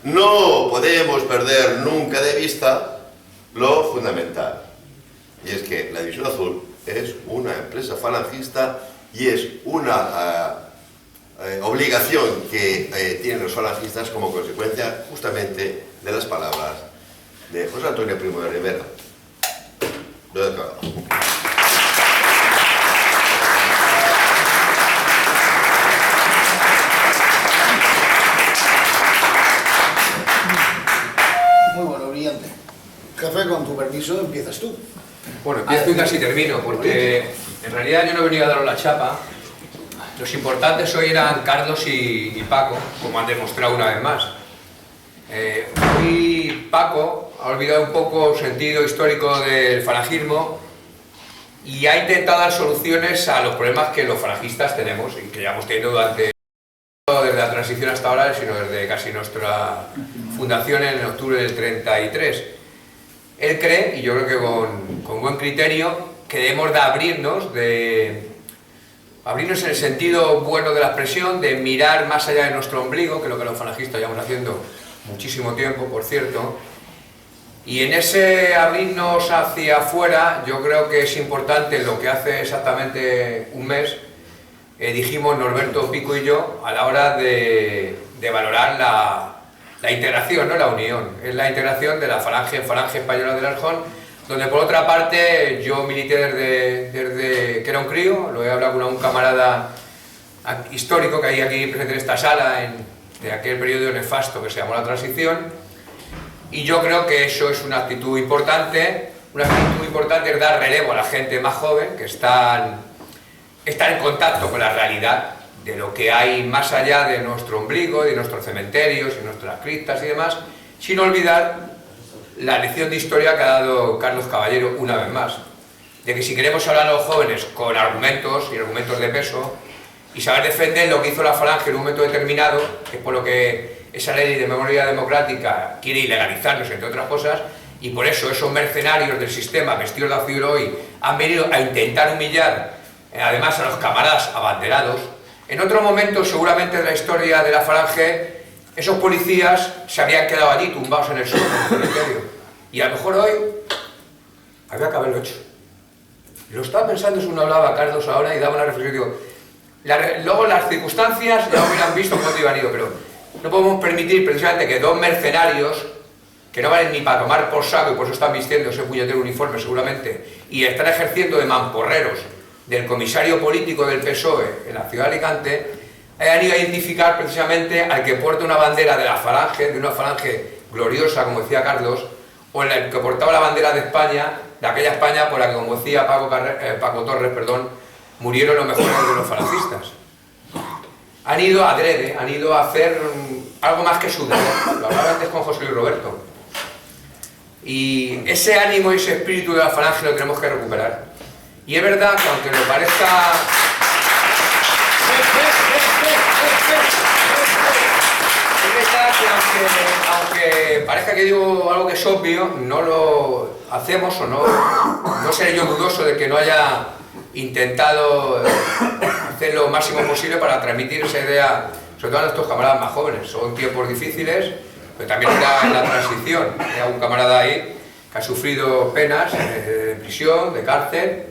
no podemos perder nunca de vista lo fundamental. Y es que la División Azul es una empresa falangista y es una obligación que tienen los falangistas como consecuencia justamente de las palabras de José Antonio Primo de Rivera. Lo he acabado. Muy bueno, brillante. Jefe, con tu permiso, empiezas tú. Bueno, empiezo y casi termino, porque en realidad yo no he venido a daros la chapa. Los importantes hoy eran Carlos y Paco, como han demostrado una vez más. Hoy Paco ha olvidado un poco el sentido histórico del falangismo y ha intentado dar soluciones a los problemas que los falangistas tenemos y que llevamos teniendo durante, no desde la transición hasta ahora, sino desde casi nuestra fundación en octubre del 33. Él cree, y yo creo que con buen criterio, que debemos de abrirnos en el sentido bueno de la expresión, de mirar más allá de nuestro ombligo, que es lo que los falangistas llevamos haciendo muchísimo tiempo, por cierto, y en ese abrirnos hacia afuera, yo creo que es importante lo que hace exactamente un mes dijimos Norberto Pico y yo a la hora de valorar la integración, no la unión, es la integración de la Falange Española del Arjón, donde por otra parte yo milité desde que era un crío, lo he hablado con un camarada histórico que hay aquí presente en esta sala, de aquel periodo nefasto que se llamó la transición, y yo creo que eso es una actitud importante es dar relevo a la gente más joven que está en contacto con la realidad de lo que hay más allá de nuestro ombligo, de nuestros cementerios y nuestras criptas y demás, sin olvidar la lección de historia que ha dado Carlos Caballero una vez más, de que si queremos hablar a los jóvenes con argumentos y argumentos de peso y saber defender lo que hizo la Falange en un momento determinado, que es por lo que esa ley de memoria democrática quiere ilegalizarnos, entre otras cosas, y por eso esos mercenarios del sistema vestidos de azul hoy han venido a intentar humillar además a los camaradas abanderados. En otro momento seguramente de la historia de la Falange esos policías se habían quedado allí tumbados en el suelo, en el cementerio, y a lo mejor hoy había que haberlo hecho. Lo estaba pensando según hablaba Carlos ahora y daba una reflexión, digo, luego las circunstancias ya hubieran visto cuándo iban ido, pero no podemos permitir precisamente que dos mercenarios que no valen ni para tomar por saco y por eso están vistiendo ese puñetero uniforme seguramente y están ejerciendo de mamporreros del comisario político del PSOE en la ciudad de Alicante, hayan ido a identificar precisamente al que porta una bandera de la Falange, de una Falange gloriosa, como decía Carlos, o el que portaba la bandera de España, de aquella España por la que, como decía Paco Torres, murieron los mejores de los falangistas. Han ido adrede, han ido a hacer algo más que su deber. Lo hablaba antes con José Luis Roberto. Y ese ánimo y ese espíritu de la Falange lo tenemos que recuperar. Y es verdad que aunque nos parezca... Es verdad que aunque parezca que digo algo que es obvio, no lo hacemos o no seré yo dudoso de que no haya intentado hacer lo máximo posible para transmitir esa idea, sobre todo a nuestros camaradas más jóvenes. Son tiempos difíciles, pero también está en la transición. Hay algún camarada ahí que ha sufrido penas de prisión, de cárcel,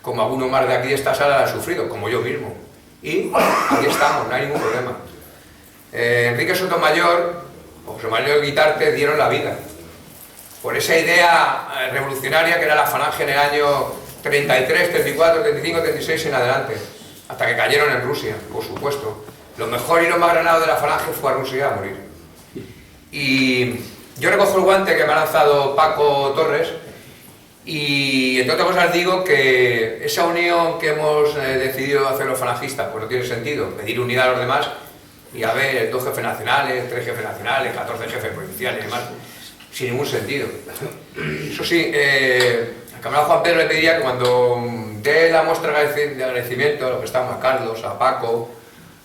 como alguno más de aquí de esta sala ha sufrido, como yo mismo. Y aquí estamos, no hay ningún problema. Enrique Sotomayor o José Manuel Guitarte dieron la vida por esa idea revolucionaria que era la Falange en el año 33, 34, 35, 36 en adelante, hasta que cayeron en Rusia, por supuesto. Lo mejor y lo más granado de la Falange fue a Rusia a morir. Y yo recojo el guante que me ha lanzado Paco Torres y entre otras cosas digo que esa unión que hemos decidido hacer los falangistas pues no tiene sentido, pedir unidad a los demás y haber 2 jefes nacionales, 3 jefes nacionales, 14 jefes provinciales y demás, sin ningún sentido. Eso sí, al camarada Juan Pedro le pediría que cuando dé la muestra de agradecimiento a los que estamos, a Carlos, a Paco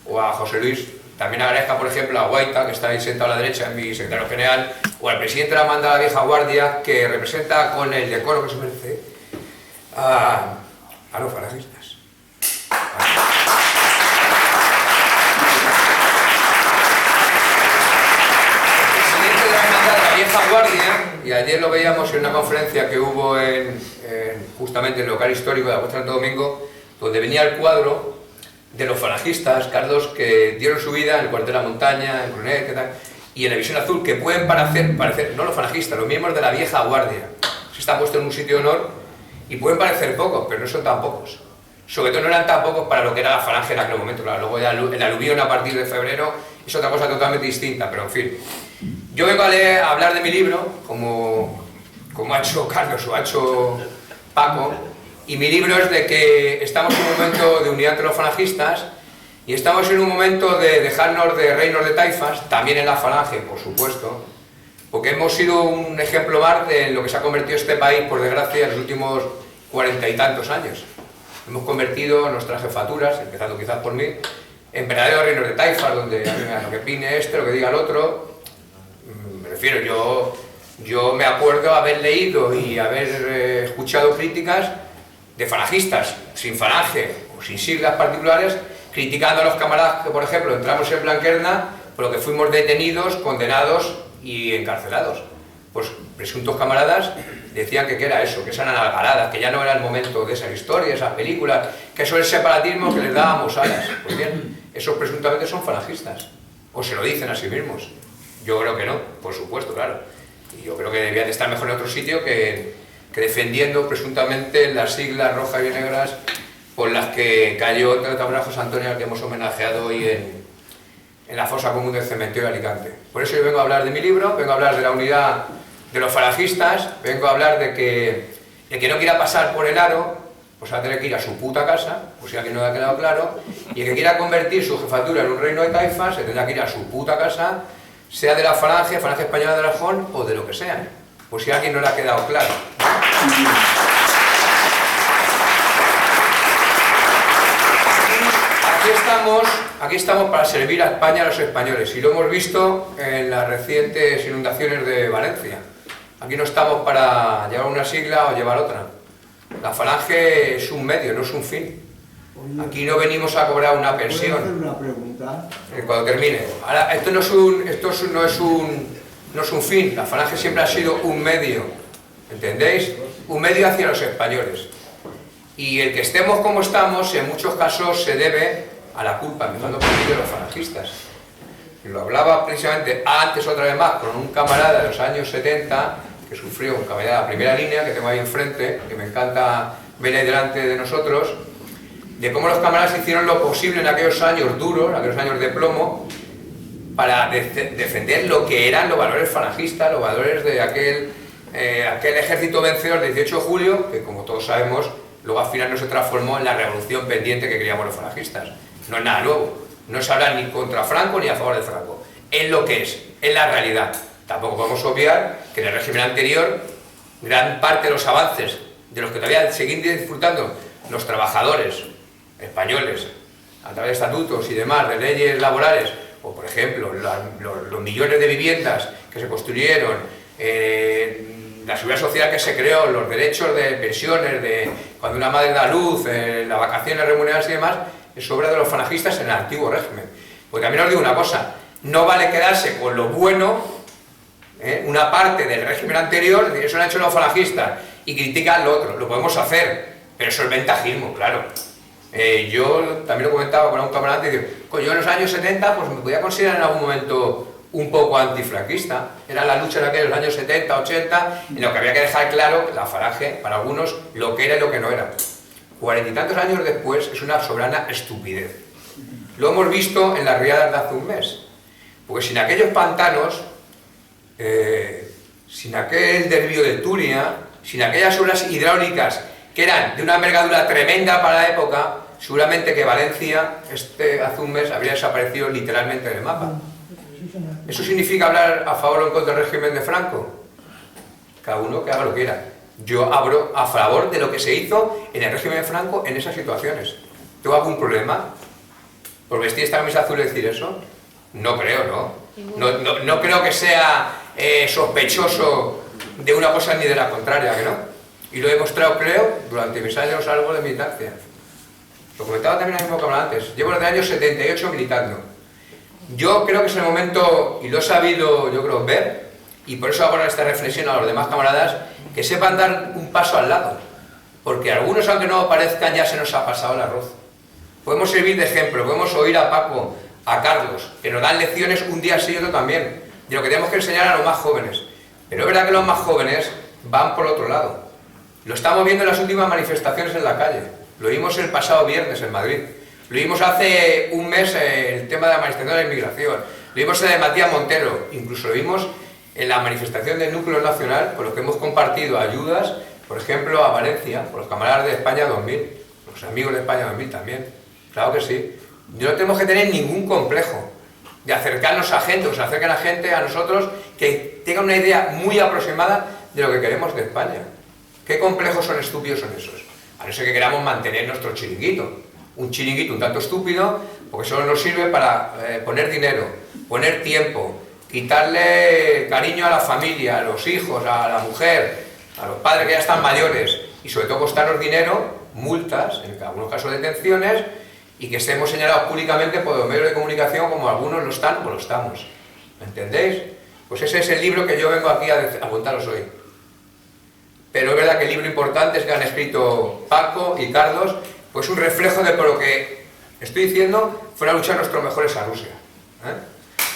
o a José Luis, también agradezca, por ejemplo, a Guaita, que está ahí sentado a la derecha, en mi secretario general, o al presidente de la Banda de la Vieja Guardia, que representa con el decoro que se merece a los falangistas. Vieja Guardia, y ayer lo veíamos en una conferencia que hubo justamente en el local histórico de la Puerta de Santo Domingo, donde venía el cuadro de los falangistas, Carlos, que dieron su vida en el cuartel de la montaña, en Brunet, y en la Visión Azul, que pueden parecer, no los falangistas, los miembros de la Vieja Guardia. Se está puesto en un sitio de honor y pueden parecer pocos, pero no son tan pocos. Sobre todo no eran tan pocos para lo que era la Falange en aquel momento. Claro, luego ya el aluvión a partir de febrero es otra cosa totalmente distinta, pero en fin. Yo vengo a hablar de mi libro, como ha hecho Carlos o ha hecho Paco, y mi libro es de que estamos en un momento de unidad entre los falangistas y estamos en un momento de dejarnos de reinos de taifas, también en la Falange, por supuesto, porque hemos sido un ejemplo más de lo que se ha convertido este país, por desgracia, en los últimos 40 y tantos años. Hemos convertido nuestras jefaturas, empezando quizás por mí, en verdaderos reinos de taifas, donde lo que opine este, lo que diga el otro. Me refiero, yo me acuerdo haber leído y haber escuchado críticas de falangistas sin falange o sin siglas particulares, criticando a los camaradas que, por ejemplo, entramos en Blanquerna por lo que fuimos detenidos, condenados y encarcelados. Pues presuntos camaradas decían que era eso, que eran algaradas, que ya no era el momento de esas historias, esas películas, que eso es el separatismo que les dábamos alas. Pues bien, esos presuntamente son falangistas, o se lo dicen a sí mismos. Yo creo que no, por supuesto, claro. Y yo creo que debían de estar mejor en otro sitio que defendiendo presuntamente las siglas rojas y negras por las que cayó el camarada José Antonio, al que hemos homenajeado hoy en la fosa común del cementerio de Alicante. Por eso yo vengo a hablar de mi libro, vengo a hablar de la unidad de los falangistas, vengo a hablar de que el que no quiera pasar por el aro, pues va a tener que ir a su puta casa, pues si a alguien no ha quedado claro, y el que quiera convertir su jefatura en un reino de taifas, se tendrá que ir a su puta casa, sea de la Falange Española de Aragón o de lo que sea, pues si a alguien no le ha quedado claro. Aquí estamos para servir a España y a los españoles, y lo hemos visto en las recientes inundaciones de Valencia. Aquí no estamos para llevar una sigla o llevar otra. La Falange es un medio, no es un fin. Aquí no venimos a cobrar una pensión. ¿Puedo hacer una pregunta? Cuando termine. Ahora, esto no es un fin. La Falange siempre ha sido un medio, ¿entendéis? Un medio hacia los españoles. Y el que estemos como estamos, en muchos casos se debe a la culpa, empezando por de los falangistas. Lo hablaba precisamente antes otra vez más con un camarada de los años 70 que sufrió un camarada de primera línea, que tengo ahí enfrente, que me encanta ver ahí delante de nosotros, de cómo los camaradas hicieron lo posible en aquellos años duros, aquellos años de plomo, para defender lo que eran los valores falangistas, los valores de aquel ejército vencedor del 18 de julio, que como todos sabemos, luego al final no se transformó en la revolución pendiente que queríamos los falangistas. No es nada nuevo, no se habla ni contra Franco ni a favor de Franco, es lo que es la realidad. Tampoco podemos obviar que en el régimen anterior gran parte de los avances de los que todavía siguen disfrutando los trabajadores españoles a través de estatutos y demás, de leyes laborales, o por ejemplo los millones de viviendas que se construyeron, la seguridad social que se creó, los derechos de pensiones, de cuando una madre da luz, las vacaciones remuneradas y demás, es obra de los falangistas en el antiguo régimen. Pues también os digo una cosa, no vale quedarse con lo bueno, una parte del régimen anterior, eso lo han hecho los falangistas, y critican lo otro, lo podemos hacer, pero eso es ventajismo, claro. Yo también lo comentaba con un camarada y digo, yo en los años 70 pues me podía considerar en algún momento un poco antifranquista. Era la lucha de aquellos años 70, 80, en lo que había que dejar claro la Falange, para algunos, lo que era y lo que no era. 40 y tantos años después es una soberana estupidez. Lo hemos visto en las riadas de hace un mes. Porque sin aquellos pantanos, sin aquel desvío de Turia, sin aquellas obras hidráulicas que eran de una envergadura tremenda para la época, seguramente que Valencia, hace un mes, habría desaparecido literalmente del mapa. ¿Eso significa hablar a favor o en contra del régimen de Franco? Cada uno que haga lo que quiera. Yo abro a favor de lo que se hizo en el régimen de Franco en esas situaciones. ¿Tengo algún problema por vestir esta camisa azul y decir eso? No creo, ¿no? No creo que sea sospechoso de una cosa ni de la contraria, ¿que no? Y lo he demostrado, creo, durante mis años algo de militancia. Lo comentaba también al mismo que hablaba antes. Llevo desde el año 78 militando. Yo creo que es el momento, y lo he sabido, yo creo, ver, y por eso hago esta reflexión a los demás camaradas, que sepan dar un paso al lado. Porque a algunos, aunque no parezcan, ya se nos ha pasado el arroz. Podemos servir de ejemplo, podemos oír a Paco, a Carlos, que nos dan lecciones un día sí y otro también, de lo que tenemos que enseñar a los más jóvenes. Pero es verdad que los más jóvenes van por otro lado. Lo estamos viendo en las últimas manifestaciones en la calle. Lo vimos el pasado viernes en Madrid. Lo vimos hace un mes el tema de la manifestación de la inmigración. Lo vimos en la de Matías Montero. Incluso lo vimos en la manifestación del Núcleo Nacional, por lo que hemos compartido ayudas, por ejemplo, a Valencia, por los camaradas de España 2000, los amigos de España 2000 también. Claro que sí. No tenemos que tener ningún complejo de acercarnos a gente, o se acerquen a gente, a nosotros, que tengan una idea muy aproximada de lo que queremos de España. ¿Qué complejos son estúpidos son esos? A no ser que queramos mantener nuestro chiringuito. Un chiringuito un tanto estúpido, porque solo nos sirve para poner dinero, poner tiempo, quitarle cariño a la familia, a los hijos, a la mujer, a los padres que ya están mayores, y sobre todo costarnos dinero, multas, en algunos casos detenciones, y que estemos señalados públicamente por los medios de comunicación como algunos lo están o lo estamos. ¿Me entendéis? Pues ese es el libro que yo vengo aquí a contaros hoy. Pero es verdad que el libro importante es que han escrito Paco y Carlos, pues un reflejo de por lo que estoy diciendo fue la lucha de nuestros mejores a Rusia.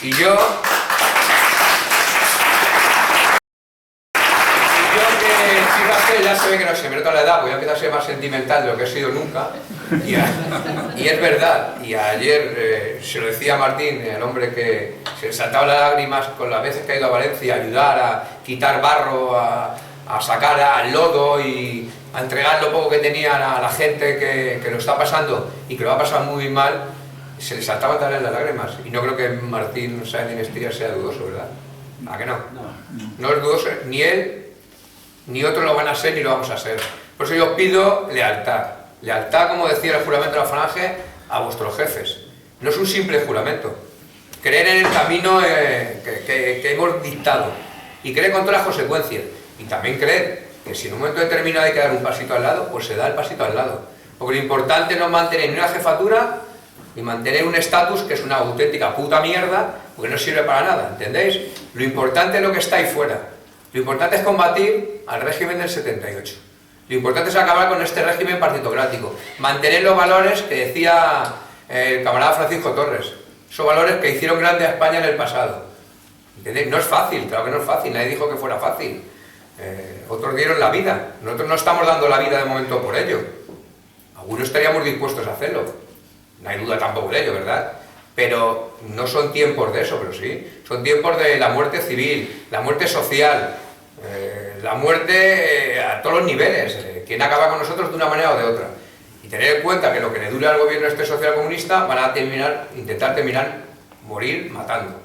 Y yo que, fíjate, ya se ve que no se me nota la edad, porque ya empiezo a ser más sentimental de lo que he sido nunca, y es verdad, y ayer se lo decía a Martín, el hombre que se le saltaba las lágrimas con las veces que ha ido a Valencia a ayudar a quitar barro, a sacar al lodo y a entregar lo poco que tenían a la gente que lo está pasando y que lo va a pasar muy mal, se le saltaban también las lágrimas. Y no creo que Martín Sáenz de Nestía sea dudoso, ¿verdad? ¿A que no? No es dudoso, ni él ni otros lo van a ser ni lo vamos a ser. Por eso yo os pido lealtad. Lealtad, como decía el juramento de la Falange, a vuestros jefes. No es un simple juramento. Creer en el camino que hemos dictado y creer con todas las consecuencias. Y también creer que si en un momento determinado hay que dar un pasito al lado, pues se da el pasito al lado. Porque lo importante no es mantener ni una jefatura, ni mantener un estatus que es una auténtica puta mierda, porque no sirve para nada, ¿entendéis? Lo importante es lo que está ahí fuera. Lo importante es combatir al régimen del 78. Lo importante es acabar con este régimen partitocrático. Mantener los valores que decía el camarada Francisco Torres. Esos valores que hicieron grande a España en el pasado. ¿Entendéis? No es fácil, claro que no es fácil, nadie dijo que fuera fácil. Otros dieron la vida, nosotros no estamos dando la vida de momento por ello. Algunos estaríamos dispuestos a hacerlo, no hay duda tampoco de ello, ¿verdad? Pero no son tiempos de eso, pero sí, son tiempos de la muerte civil, la muerte social, la muerte a todos los niveles, quien acaba con nosotros de una manera o de otra. Y tener en cuenta que lo que le dure al gobierno este socialcomunista van a intentar morir matando.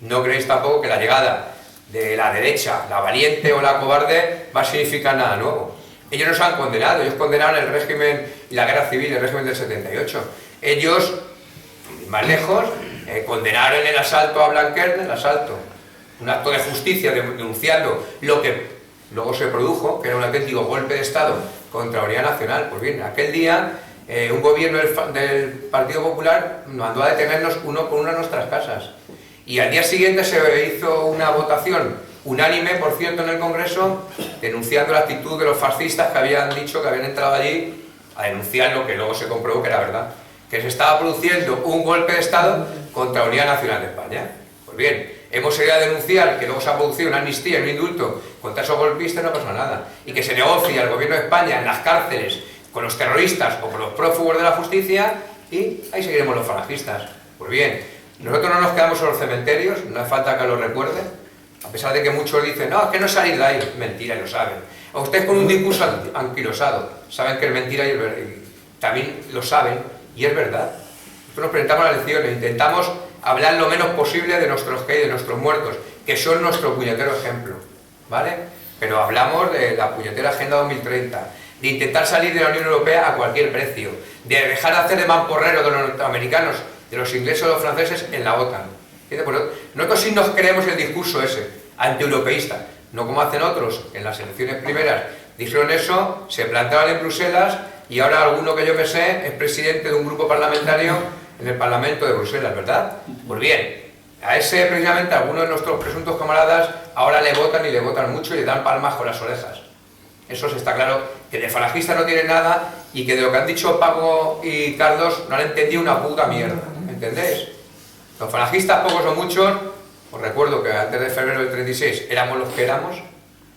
No creéis tampoco que la llegada de la derecha, la valiente o la cobarde, va a significar nada nuevo. Ellos nos han condenado, ellos condenaron el régimen y la guerra civil, el régimen del 78. Ellos, más lejos, condenaron el asalto a Blanquerna, el asalto, un acto de justicia denunciando lo que luego se produjo, que era un auténtico golpe de Estado contra la unidad nacional. Pues bien, aquel día un gobierno del Partido Popular mandó a detenernos uno por uno en nuestras casas. Y al día siguiente se hizo una votación unánime, por cierto, en el Congreso, denunciando la actitud de los fascistas que habían dicho que habían entrado allí a denunciar lo que luego se comprobó que era verdad, que se estaba produciendo un golpe de Estado contra la unidad nacional de España. Pues bien, hemos ido a denunciar que luego se ha producido una amnistía y un indulto contra esos golpistas, no pasa nada, y que se negocia el gobierno de España en las cárceles con los terroristas o con los prófugos de la justicia, y ahí seguiremos los falangistas. Pues bien, nosotros no nos quedamos en los cementerios, no hace falta que lo recuerden, a pesar de que muchos dicen, no, es que no salir de ahí. Mentira, y lo saben. O ustedes con un discurso anquilosado saben que es mentira y también lo saben, y es verdad. Nosotros nos presentamos a las elecciones, intentamos hablar lo menos posible de nuestros caídos, de nuestros muertos, que son nuestro puñetero ejemplo, ¿vale? Pero hablamos de la puñetera Agenda 2030, de intentar salir de la Unión Europea a cualquier precio, de dejar de hacer de mamporrero de los norteamericanos, de los ingleses o los franceses en la OTAN. Pues nosotros sí nos creemos el discurso ese, antieuropeísta, no como hacen otros, que en las elecciones primeras dijeron eso, se plantaban en Bruselas y ahora alguno que yo me sé es presidente de un grupo parlamentario en el Parlamento de Bruselas, ¿verdad? Pues bien, a ese precisamente algunos de nuestros presuntos camaradas ahora le votan y le votan mucho y le dan palmas con las orejas. Eso sí está claro, que de falangista no tiene nada y que de lo que han dicho Paco y Carlos no han entendido una puta mierda, ¿entendéis? Los falangistas, pocos o muchos, os recuerdo que antes de febrero del 36 éramos los que éramos,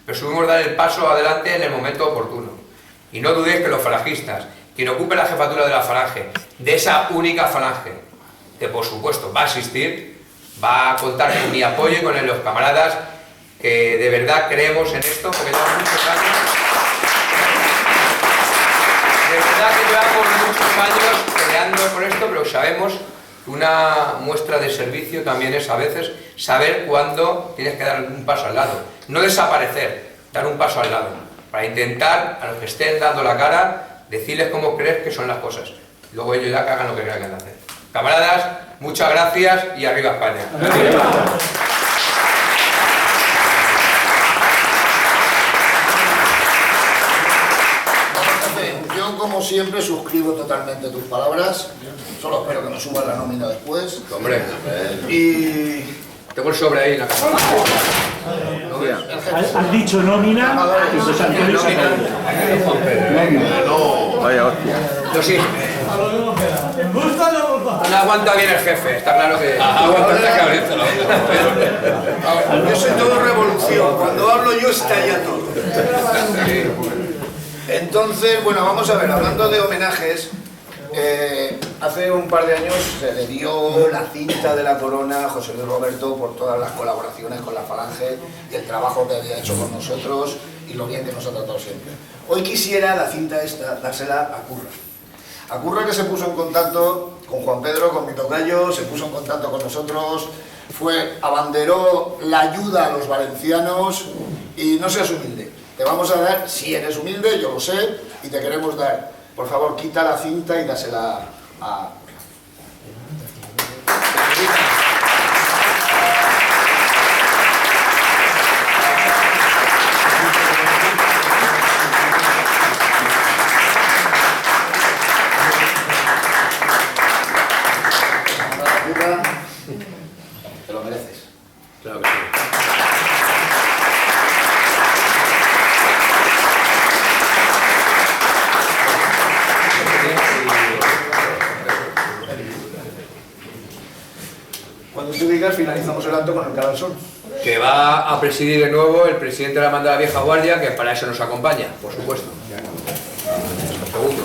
pero supimos dar el paso adelante en el momento oportuno. Y no dudéis que los falangistas, quien ocupe la jefatura de la falange, de esa única falange, que por supuesto va a existir, va a contar con mi apoyo y con el de los camaradas que de verdad creemos en esto, porque llevamos muchos años. De verdad que llevamos muchos años peleando por esto, pero sabemos que una muestra de servicio también es a veces saber cuándo tienes que dar un paso al lado. No desaparecer, dar un paso al lado, para intentar a los que estén dando la cara, decirles cómo crees que son las cosas. Luego ellos ya que hagan lo que crean que hacer. Camaradas, muchas gracias y arriba España. Yo, como siempre, suscribo totalmente tus palabras. Solo espero que me suban la nómina después. Hombre, Y tengo el sobre ahí en la casa. Has dicho nómina y pues Antonio se ha caído. No, vaya hostia. Yo sí. No aguanta bien el jefe, está claro que... Aguanta esta cabeza. yo soy todo revolución. Cuando hablo yo estalla todo. Entonces, bueno, vamos a ver, hablando de homenajes, hace un par de años se le dio la cinta de la corona a José Luis Roberto por todas las colaboraciones con la Falange y el trabajo que había hecho con nosotros y lo bien que nos ha tratado siempre. Hoy quisiera la cinta esta dársela a Curra. A Curra, que se puso en contacto con Juan Pedro, con mi tocayo, se puso en contacto con nosotros, abanderó la ayuda a los valencianos y no seas humilde. Te vamos a dar, si eres humilde, yo lo sé, y te queremos dar. Por favor, quita la cinta y dásela a... Te lo mereces. Claro que sí. Cuando tú digas, finalizamos el acto con el cara al sol. Que va a presidir de nuevo el presidente de la Hermandad de la Vieja Guardia, que para eso nos acompaña, por supuesto. Segundo.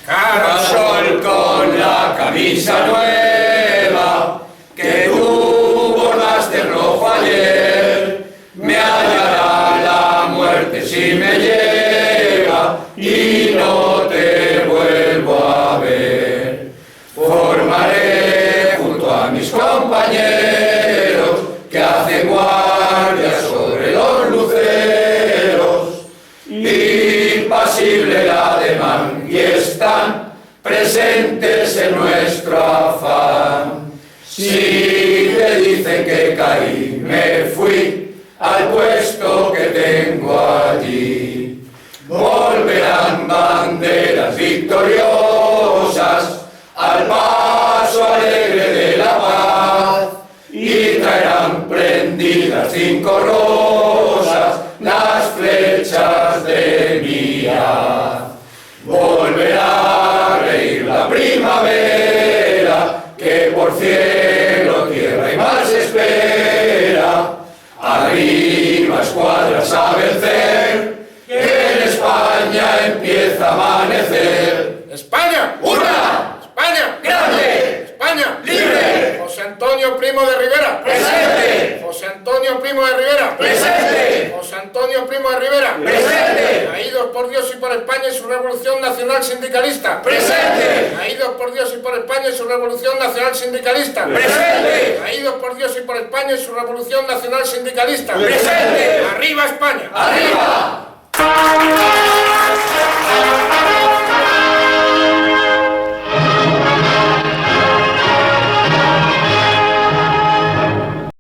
Al sol con la camisa nueva que tú bordaste rojo ayer, me hallará la muerte si me llega y no te vuelvo a ver. Formaré presentes en nuestro afán. Si te dicen que caí, me fui al puesto que tengo allí. Volverán banderas victoriosas al paso alegre de la paz y traerán prendidas 5 rosas las flechas de mi haz. Volverá a reír la primavera que por cielo, tierra y mar se espera. Arriba escuadras a vencer, que en España empieza a amanecer. ¡España! ¡Hurra! ¡España! ¡Grande! ¡España! ¡Libre! José Antonio Primo de Rivera. ¡Presente! José Antonio Primo de Rivera. ¡Presente! José Antonio Primo de Rivera. ¡Presente! Caídos por Dios y por España y su revolución nacional sindicalista. ¡Presente! Caídos por Dios y por España y su revolución nacional sindicalista. ¡Presente! Caídos por Dios y por España y su revolución nacional sindicalista. ¡Presente! ¡Arriba España! ¡Arriba!